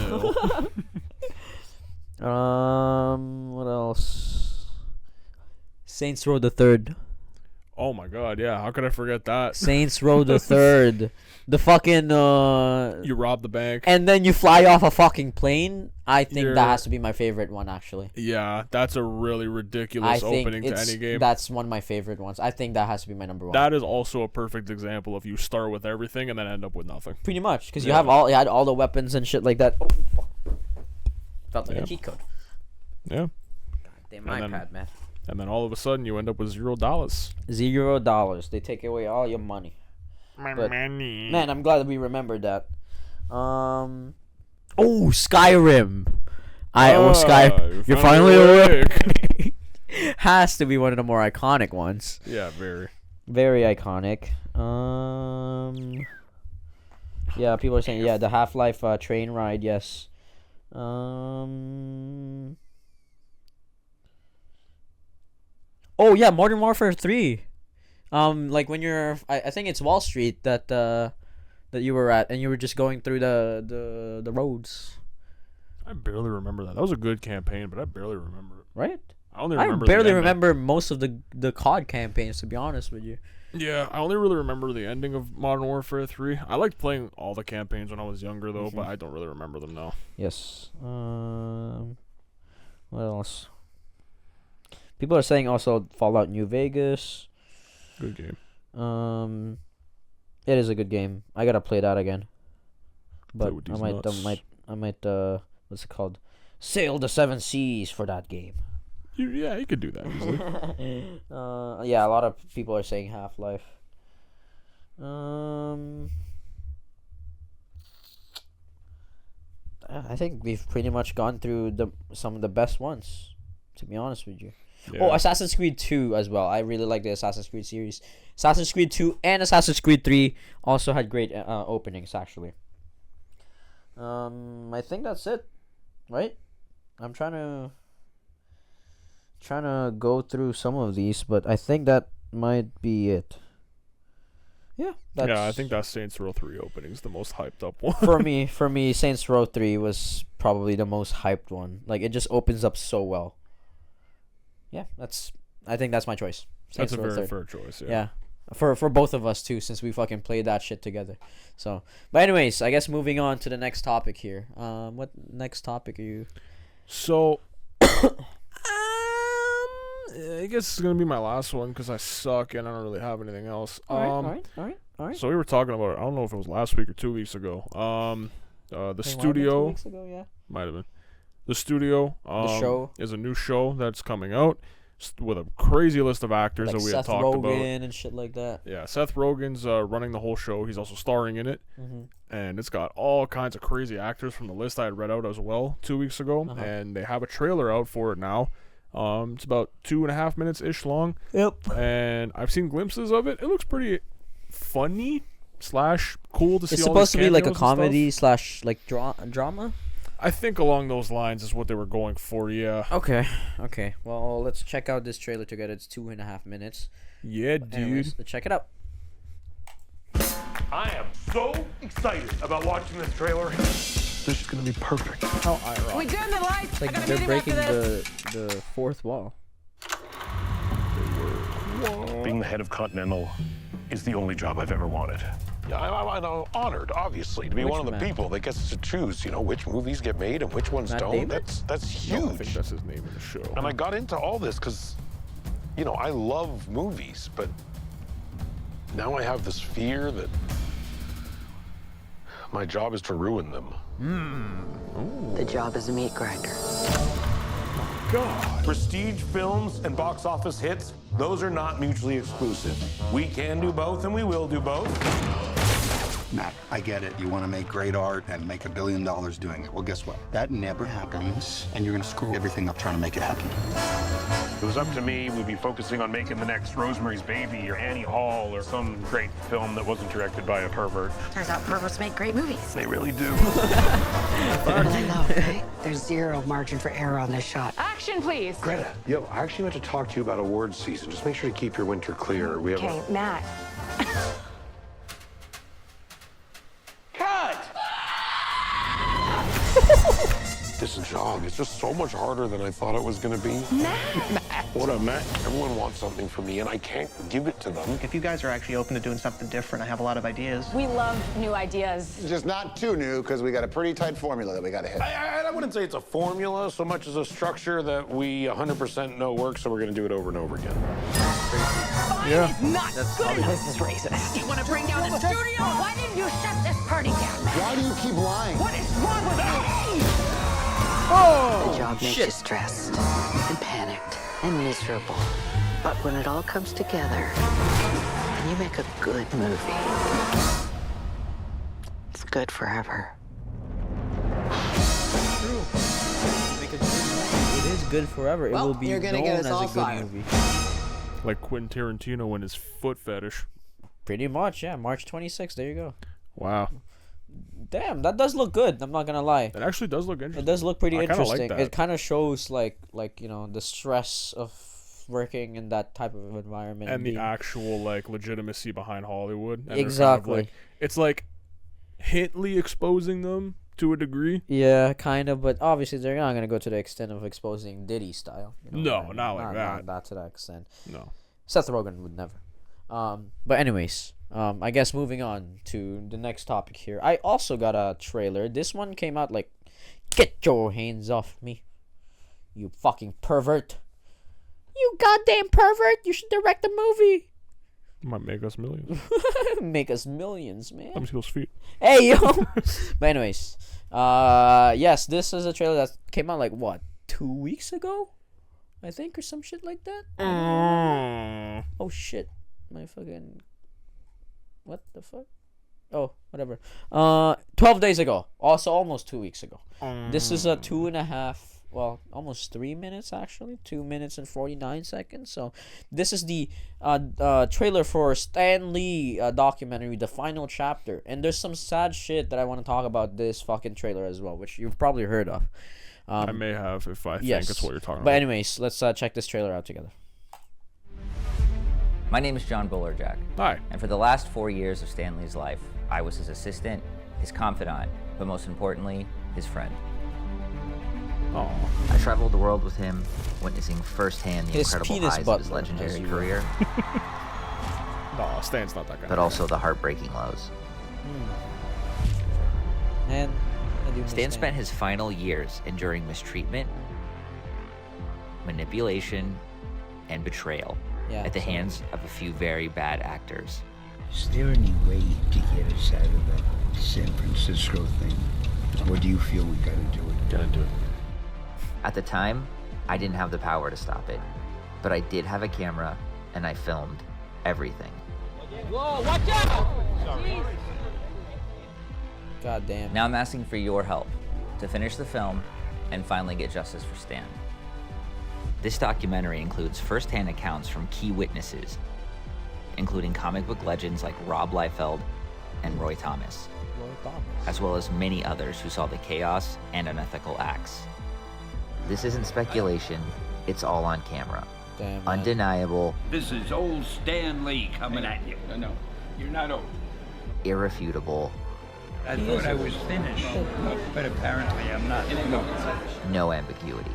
What else? Saints Row the Third. Oh my god, yeah. How could I forget that? Saints Row the Third. The fucking You rob the bank. and then you fly off a fucking plane. I think You're- that has to be my favorite one, actually. Yeah, that's a really I ridiculous think opening to any game. that's one of my favorite ones. I think that has to be my number one. That is also a perfect example of you start with everything and then end up with nothing. Pretty much, because Yeah. you had all the weapons and shit like that. Oh, fuck. Felt like Yeah. a cheat code. Yeah. Damn And then- iPad, man. And then all of a sudden you end up with $0. $0. They take away all your money. But, man, I'm glad that we remembered that. Oh, Skyrim. You're finally awake. Has to be one of the more iconic ones. Yeah, very. Very iconic. Yeah, people are saying the Half-Life train ride. Yes. Oh yeah, Modern Warfare 3. Like when you're, I think it's Wall Street that you were at, and you were just going through the roads, I barely remember that. That was a good campaign, but I barely remember it. right? I only I remember the barely ending. remember most of the COD campaigns, to be honest with you. Yeah, I only really remember the ending of Modern Warfare 3. I liked playing all the campaigns when I was younger, though, but I don't really remember them now. Yes. What else? People are saying also Fallout New Vegas. Good game. It is a good game. I gotta play that again. Play But with I these might, nuts. I might, what's it called? Sail the 7 seas for that game. Yeah, you could do that easily. Yeah, a lot of people are saying Half-Life. I think we've pretty much gone through some of the best ones, to be honest with you. Yeah. Oh, Assassin's Creed 2 as well. I really like the Assassin's Creed series. Assassin's Creed 2 and Assassin's Creed 3 also had great openings, actually. I think that's it, right? I'm trying to go through some of these, but I think that might be it. Yeah, Yeah, I think that Saints Row 3 opening is the most hyped up one. for me, Saints Row 3 was probably the most hyped one. Like, it just opens up so well. Yeah, I think that's my choice. That's Saints a Row very 3. fair choice, yeah. Yeah. For both of us too, since we fucking played that shit together. So, but anyways, I guess moving on to the next topic here. What next topic are you? So, I guess it's going to be my last one because I suck and I don't really have anything else. All right. So we were talking about it. I don't know if it was last week or 2 weeks ago. The studio 2 weeks ago, yeah. might have been. The studio show. is a new show that's coming out with a crazy list of actors Like that we Seth had talked Rogen about. and shit like that. Yeah, Seth Rogen's running the whole show. He's also starring in it. And it's got all kinds of crazy actors from the list I had read out as well 2 weeks ago. And they have a trailer out for it now. It's about 2.5 minutes ish long. Yep. And I've seen glimpses of it. It looks pretty funny / cool to see. It's all supposed to these be like a cameos and stuff. comedy / like drama. I think along those lines is what they were going for. Yeah. Okay. Well, let's check out this trailer together. It's 2.5 minutes. Yeah, dude. Anyways, let's check it out. I am so excited about watching this trailer. This is gonna be perfect. How ironic. We dim the lights. It's like they're breaking the fourth wall. Being the head of Continental is the only job I've ever wanted. Yeah, I'm honored, obviously, to be Which one of the Matt? people that gets to choose, which movies get made and which ones Matt don't. Damon? That's huge. No, I think that's his name in the show. And I got into all this because, I love movies, but now I have this fear that my job is to ruin them. The job is a meat grinder. God. Prestige films and box office hits, those are not mutually exclusive. We can do both and we will do both. Matt, I get it. You want to make great art and make $1 billion doing it. Well, guess what? That never happens, and you're going to screw everything up trying to make it happen. If it was up to me, we'd be focusing on making the next Rosemary's Baby or Annie Hall or some great film that wasn't directed by a pervert. Turns out perverts make great movies. They really do. I know, right? There's zero margin for error on this shot. Action, please. Greta, I actually meant to talk to you about awards season. Just make sure to keep your winter clear. We have Okay, Matt. Cut! This job is just so much harder than I thought it was going to be. Matt. What up, Matt? Everyone wants something from me, and I can't give it to them. If you guys are actually open to doing something different, I have a lot of ideas. We love new ideas. Just not too new, because we got a pretty tight formula that we got to hit. I wouldn't say it's a formula so much as a structure that we 100% know works, so we're going to do it over and over again. Yeah. Not good enough. This is racist. You want to bring down the studio? Why didn't you shut this party down, Matt? Why do you keep lying? What is wrong with you? The job makes you stressed and panicked and miserable. But when it all comes together and you make a good movie, it's good forever. It is good forever. It will be you're gonna known get as us all a good fired. movie. Like Quentin Tarantino and his foot fetish. Pretty much, yeah. March 26th. There you go. Wow. Damn, that does look good. I'm not gonna lie. It actually does look interesting. It does look pretty I kinda like interesting. that. It kind of shows like the stress of working in that type of environment And the being- actual legitimacy behind Hollywood. And they're Exactly. It's like hintly exposing them to a degree. Yeah, kind of, but obviously they're not gonna go to the extent of exposing Diddy style. No, not like that. Not to that extent. No. Seth Rogen would never. But anyways, I guess moving on to the next topic here. I also got a trailer. This one came out get your hands off me, you fucking pervert. You goddamn pervert. You should direct a movie. Might make us millions. Make us millions, man. Let me see those feet. Hey, yo. But anyways, yes, this is a trailer that came out 2 weeks ago? I think, or some shit like that. Oh shit. My fucking... What the fuck? Oh, whatever. 12 days ago. Also, almost 2 weeks ago. This is a 2.5... Well, almost 3 minutes, actually. 2 minutes and 49 seconds. So, this is the trailer for Stan Lee documentary, The Final Chapter. And there's some sad shit that I want to talk about this fucking trailer as well, which you've probably heard of. I may have if I Yes. think it's what you're talking But about. anyways, let's check this trailer out together. My name is John Bullerjack. Hi. And for the last 4 years of Stanley's life, I was his assistant, his confidant, but most importantly, his friend. Oh. I traveled the world with him, witnessing firsthand the His incredible penis highs of butler, his as legendary you career, No, Stan's not that guy. but also the heartbreaking lows. And I do Stan understand. spent his final years enduring mistreatment, manipulation, and betrayal at the hands of a few very bad actors. Is there any way to get us out of that San Francisco thing? Or do you feel we gotta do it? Gotta do it. At the time, I didn't have the power to stop it, but I did have a camera and I filmed everything. Whoa, watch out! God damn. Now I'm asking for your help to finish the film and finally get justice for Stan. This documentary includes first-hand accounts from key witnesses, including comic book legends like Rob Liefeld and Roy Thomas, as well as many others who saw the chaos and unethical acts. This isn't speculation, it's all on camera. Damn, man. Undeniable, This is old Stan Lee coming at you. No, you're not old. irrefutable, I thought I was finished, but apparently I'm not. no ambiguity.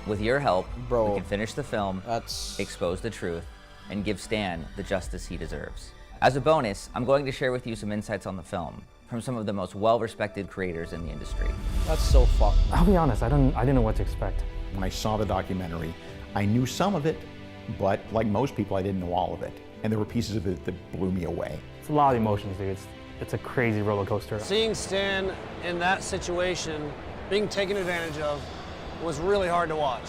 With your help, Bro, we can finish the film, that's... expose the truth, and give Stan the justice he deserves. As a bonus, I'm going to share with you some insights on the film from some of the most well-respected creators in the industry. That's so fucked. I'll be honest, I didn't know what to expect. When I saw the documentary, I knew some of it, but like most people, I didn't know all of it. And there were pieces of it that blew me away. It's a lot of emotions, dude. It's a crazy roller coaster. Seeing Stan in that situation, being taken advantage of, was really hard to watch.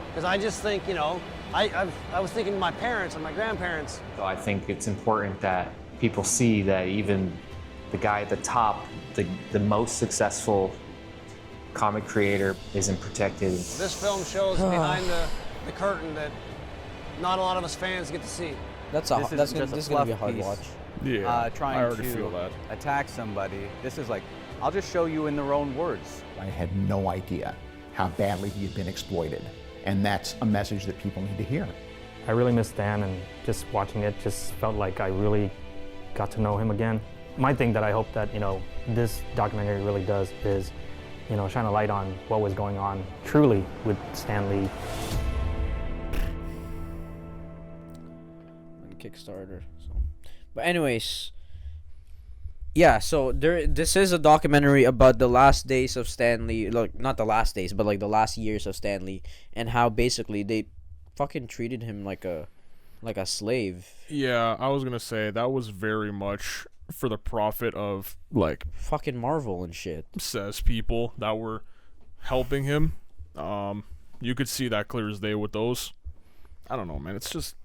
Because I just think, you know, I was thinking of my parents and my grandparents. So I think it's important that people see that even the guy at the top, the most successful comic creator, isn't protected. This film shows behind the curtain that not a lot of us fans get to see. This is gonna be a hard watch. Yeah, trying I already to feel that. attack somebody. This is like, I'll just show you in their own words. I had no idea how badly he had been exploited. And that's a message that people need to hear. I really miss Stan, and just watching it just felt like I really got to know him again. My thing that I hope that, you know, this documentary really does is, you know, shine a light on what was going on truly with Stan Lee. On Kickstarter. So, but anyways, yeah. So this is a documentary about the last days of Stan Lee, like not the last days, but like the last years of Stan Lee, and how basically they fucking treated him like a slave. Yeah, I was gonna say that was very much for the profit of like fucking Marvel and shit. Says people that were helping him. You could see that clear as day with those. I don't know, man. It's just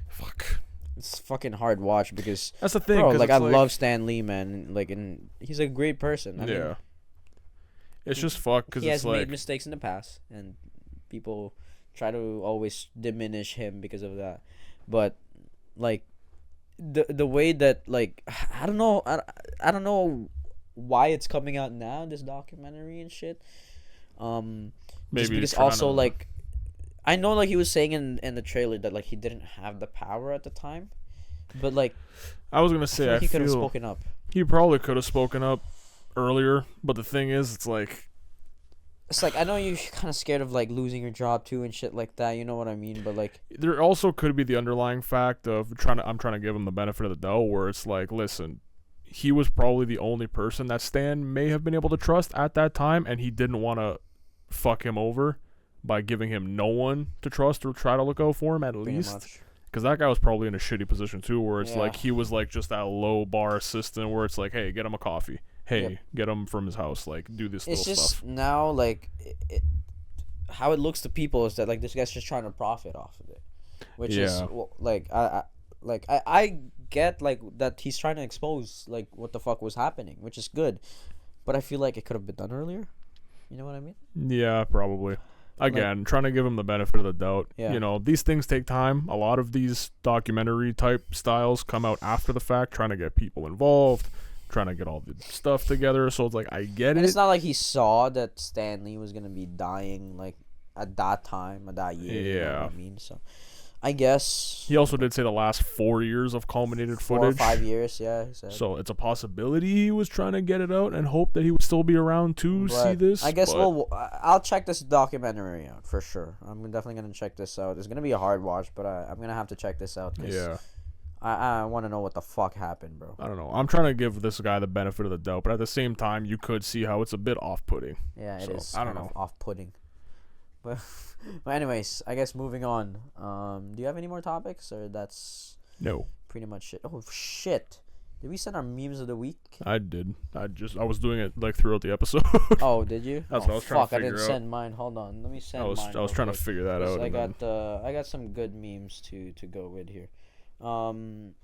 fuck. It's fucking hard watch because that's the thing. Bro, like I love Stan Lee, man. Like, and he's a great person. I mean, it's just fuck because he it's has like made mistakes in the past, and people try to always diminish him because of that. But like the way that like I don't know why it's coming out now, this documentary and shit. Maybe just because also like I know like he was saying in the trailer that like he didn't have the power at the time, but like I was gonna say I he could have spoken up. He probably could have spoken up earlier, but the thing is, it's like I know you're kind of scared of like losing your job too and shit like that. You know what I mean? But like there also could be the underlying fact of I'm trying to give him the benefit of the doubt, where it's like, listen, he was probably the only person that Stan may have been able to trust at that time, and he didn't want to fuck him over by giving him no one to trust or try to look out for him at least. Because that guy was probably in a shitty position too, where it's like he was like just that low bar assistant where it's like, hey, get him a coffee. Hey, get him from his house. Like, do this little stuff. It's just now, like, how it looks to people is that, like, this guy's just trying to profit off of it. Which is, well, like, I get, like, that he's trying to expose, like, what the fuck was happening, which is good. But I feel like it could have been done earlier. You know what I mean? Yeah, probably. Again, trying to give him the benefit of the doubt. Yeah. You know, these things take time. A lot of these documentary type styles come out after the fact, trying to get people involved, trying to get all the stuff together. So it's like, I get it. And it's not like he saw that Stan Lee was gonna be dying like at that time, at that year. Yeah. You know what I mean? So I guess he also did say the last 4 years of culminated footage. 4 or 5 years, yeah. He said. So it's a possibility he was trying to get it out and hope that he would still be around to see this. I guess I'll check this documentary out for sure. I'm definitely gonna check this out. It's gonna be a hard watch, but I'm gonna have to check this out. Yeah. I want to know what the fuck happened, bro. I don't know. I'm trying to give this guy the benefit of the doubt, but at the same time, you could see how it's a bit off-putting. Yeah, it is. I don't know. Off-putting. But anyways, I guess moving on. Do you have any more topics, or that's pretty much it? Oh shit! Did we send our memes of the week? I did. I was doing it like throughout the episode. Oh, did you? That's what I was trying to figure out. I didn't send mine. Hold on, let me send mine. I was trying to figure that out. I got some good memes to go with here. I'm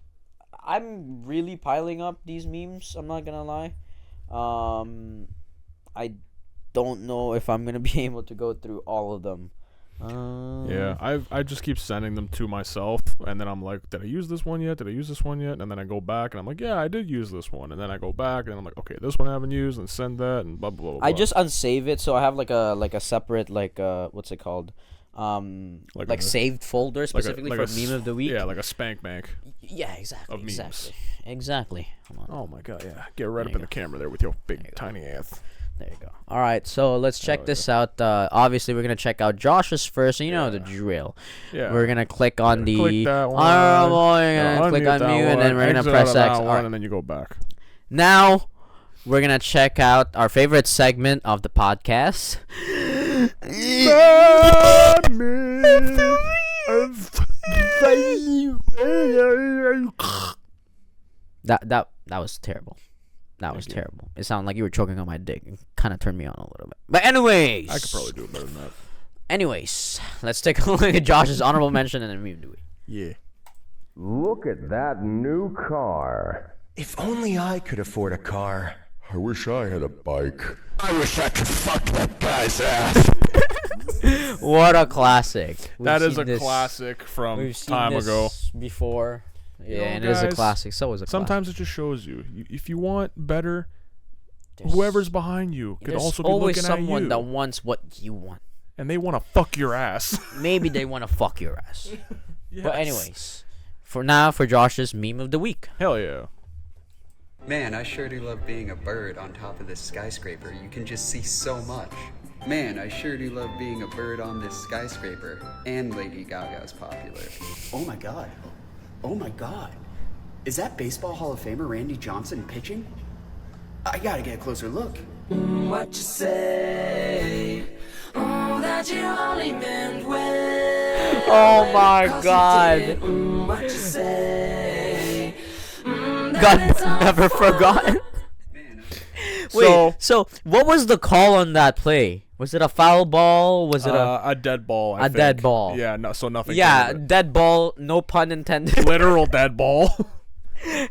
really piling up these memes. I'm not gonna lie. I don't know if I'm gonna be able to go through all of them. Yeah, I just keep sending them to myself, and then I'm like, did I use this one yet? Did I use this one yet? And then I go back, and I'm like, yeah, I did use this one. And then I go back, and I'm like, okay, this one I haven't used, and send that, and blah blah blah. I just unsave it, so I have like a separate what's it called? Like saved folder specifically for meme of the week. Yeah, like a spank bank. Yeah, exactly. Of memes. Exactly. Oh my god, yeah. Get right up in the camera there with your big tiny ass. There you go. All right, so let's check this out. Obviously, we're gonna check out Josh's first. You know the drill. Yeah. We're gonna click on the click that one. honorable. You're gonna click on that mute, and then we're gonna exit press out of that X. one, All right. and then you go back. Now, we're gonna check out our favorite segment of the podcast. That was terrible. That was terrible. It sounded like you were choking on my dick. It kind of turned me on a little bit. But anyways, I could probably do it better than that. Anyways, let's take a look at Josh's honorable mention and then we do it. Yeah. Look at that new car. If only I could afford a car. I wish I had a bike. I wish I could fuck that guy's ass. What a classic. That is a classic from time ago. Before. Yeah, You know, and it is a guys, classic. So is a sometimes it just shows you. If you want better, whoever's behind you could There's also be always looking at you. someone that wants what you want. And they want to fuck your ass. Maybe they want to fuck your ass. Yes. But anyways, for now, for Josh's meme of the week. Hell yeah. Man, I sure do love being a bird on top of this skyscraper. You can just see so much. Man, I sure do love being a bird on this skyscraper. And Lady Gaga's popular. Oh my god. Oh my god. Is that Baseball Hall of Famer Randy Johnson pitching? I gotta get a closer look. What you say? That you only meant well. Oh my god. What you say? God never forgot. Wait, so what was the call on that play? Was it a foul ball? Was it a dead ball? I think. dead ball. Yeah, no, so nothing. Yeah, came of it. dead ball. No pun intended. Literal dead ball.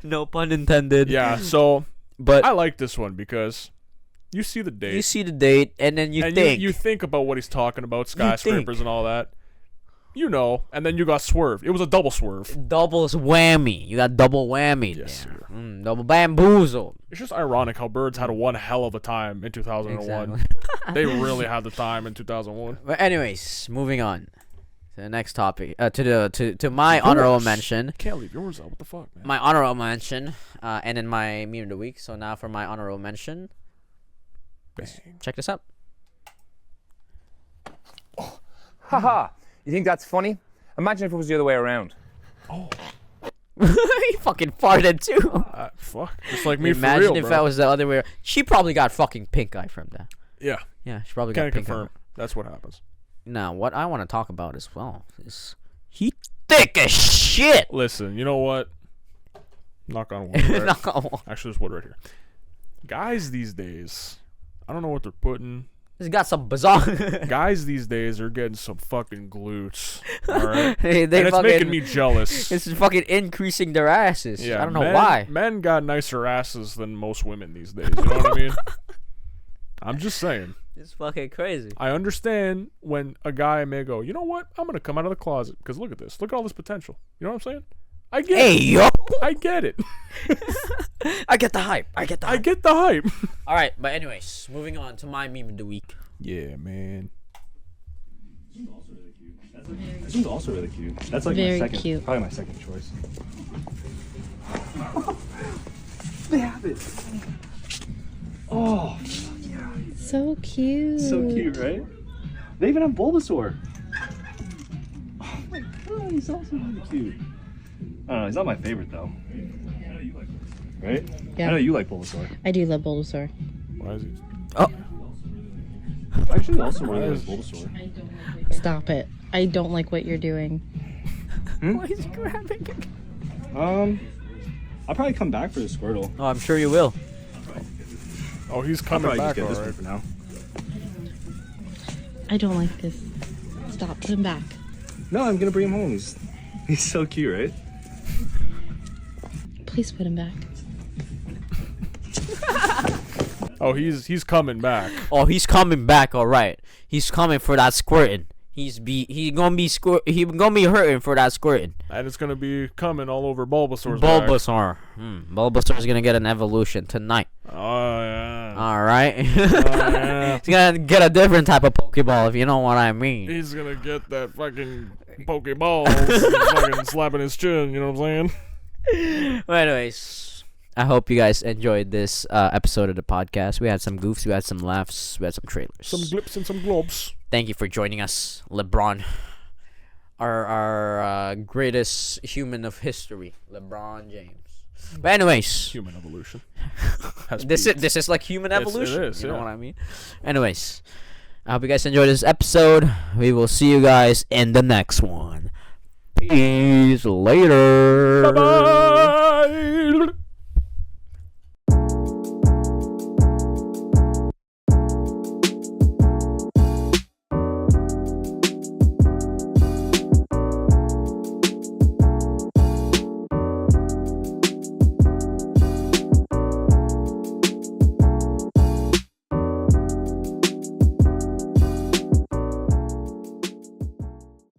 No pun intended. Yeah, so but I like this one because you see the date. You see the date, and then you and think. you think about what he's talking about, skyscrapers and all that. You know, and then you got swerved. It was a double swerve. Doubles whammy. You got double whammy Yes, there. Double bamboozle. It's just ironic how birds had one hell of a time in 2001. Exactly. They really had the time in 2001. But anyways, moving on to the next topic. To my honorable mention. Can't leave yours out. What the fuck, man? My honorable mention, and then my meme of the week. So now for my honorable mention. Check this out. Haha. You think that's funny? Imagine if it was the other way around. Oh. He fucking farted too. Fuck. Just like me Imagine for real, if bro. that was the other way. She probably got fucking pink eye from that. Yeah. Yeah, she probably Can got pink confirm. eye. That's what happens. Now, what I want to talk about as well is he thick as shit. Listen, you know what? Knock on wood. Right? Knock on wood. Actually, there's wood right here. Guys these days, I don't know what they're putting. He's got some bizarre. Guys these days are getting some fucking glutes. All right, Hey, and it's making me jealous. It's fucking increasing their asses. Yeah, I don't know why. Men got nicer asses than most women these days. You know what I mean? I'm just saying. It's fucking crazy. I understand when a guy may go, you know what? I'm gonna come out of the closet because look at this. Look at all this potential. You know what I'm saying? I get Hey, it. yo. I get it. I get the hype. I get the hype. I get the hype. All right, but anyways, moving on to my meme of the week. Yeah, man. This one's also really cute. That's like Very my second, cute. probably my second choice. They have it. Oh, So cute. so cute, right? They even have Bulbasaur. Oh my god, he's also really cute. I don't know, he's not my favorite though. Right? Yeah. I know you like Bulbasaur. I do love Bulbasaur. Why is he? Oh. I actually also really like Bulbasaur. Stop it. I don't like what you're doing. Why is he grabbing it? I'll probably come back for the Squirtle. Oh, I'm sure you will. Oh, he's I'll coming probably back. just get this all one right. for now. I don't like this. Stop. Put him back. No, I'm gonna bring him home. He's so cute, right? Please put him back. Oh, he's coming back. Oh, he's coming back. All right, he's coming for that squirting. He gonna be hurting for that squirting. And it's gonna be coming all over Bulbasaur's Bulbasaur. Bulbasaur's gonna get an evolution tonight. back. Oh yeah. All right. yeah. He's gonna get a different type of Pokeball, if you know what I mean. He's gonna get that fucking Pokeball and fucking slapping his chin. You know what I'm saying? Well, anyways, I hope you guys enjoyed this episode of the podcast. We had some goofs, we had some laughs, we had some trailers. Some glips and some globes. Thank you for joining us, LeBron. Our greatest human of history, LeBron James. But anyways, human evolution. This is like human evolution. It is, you know yeah. what I mean? Anyways, I hope you guys enjoyed this episode. We will see you guys in the next one. Peace later. Bye-bye.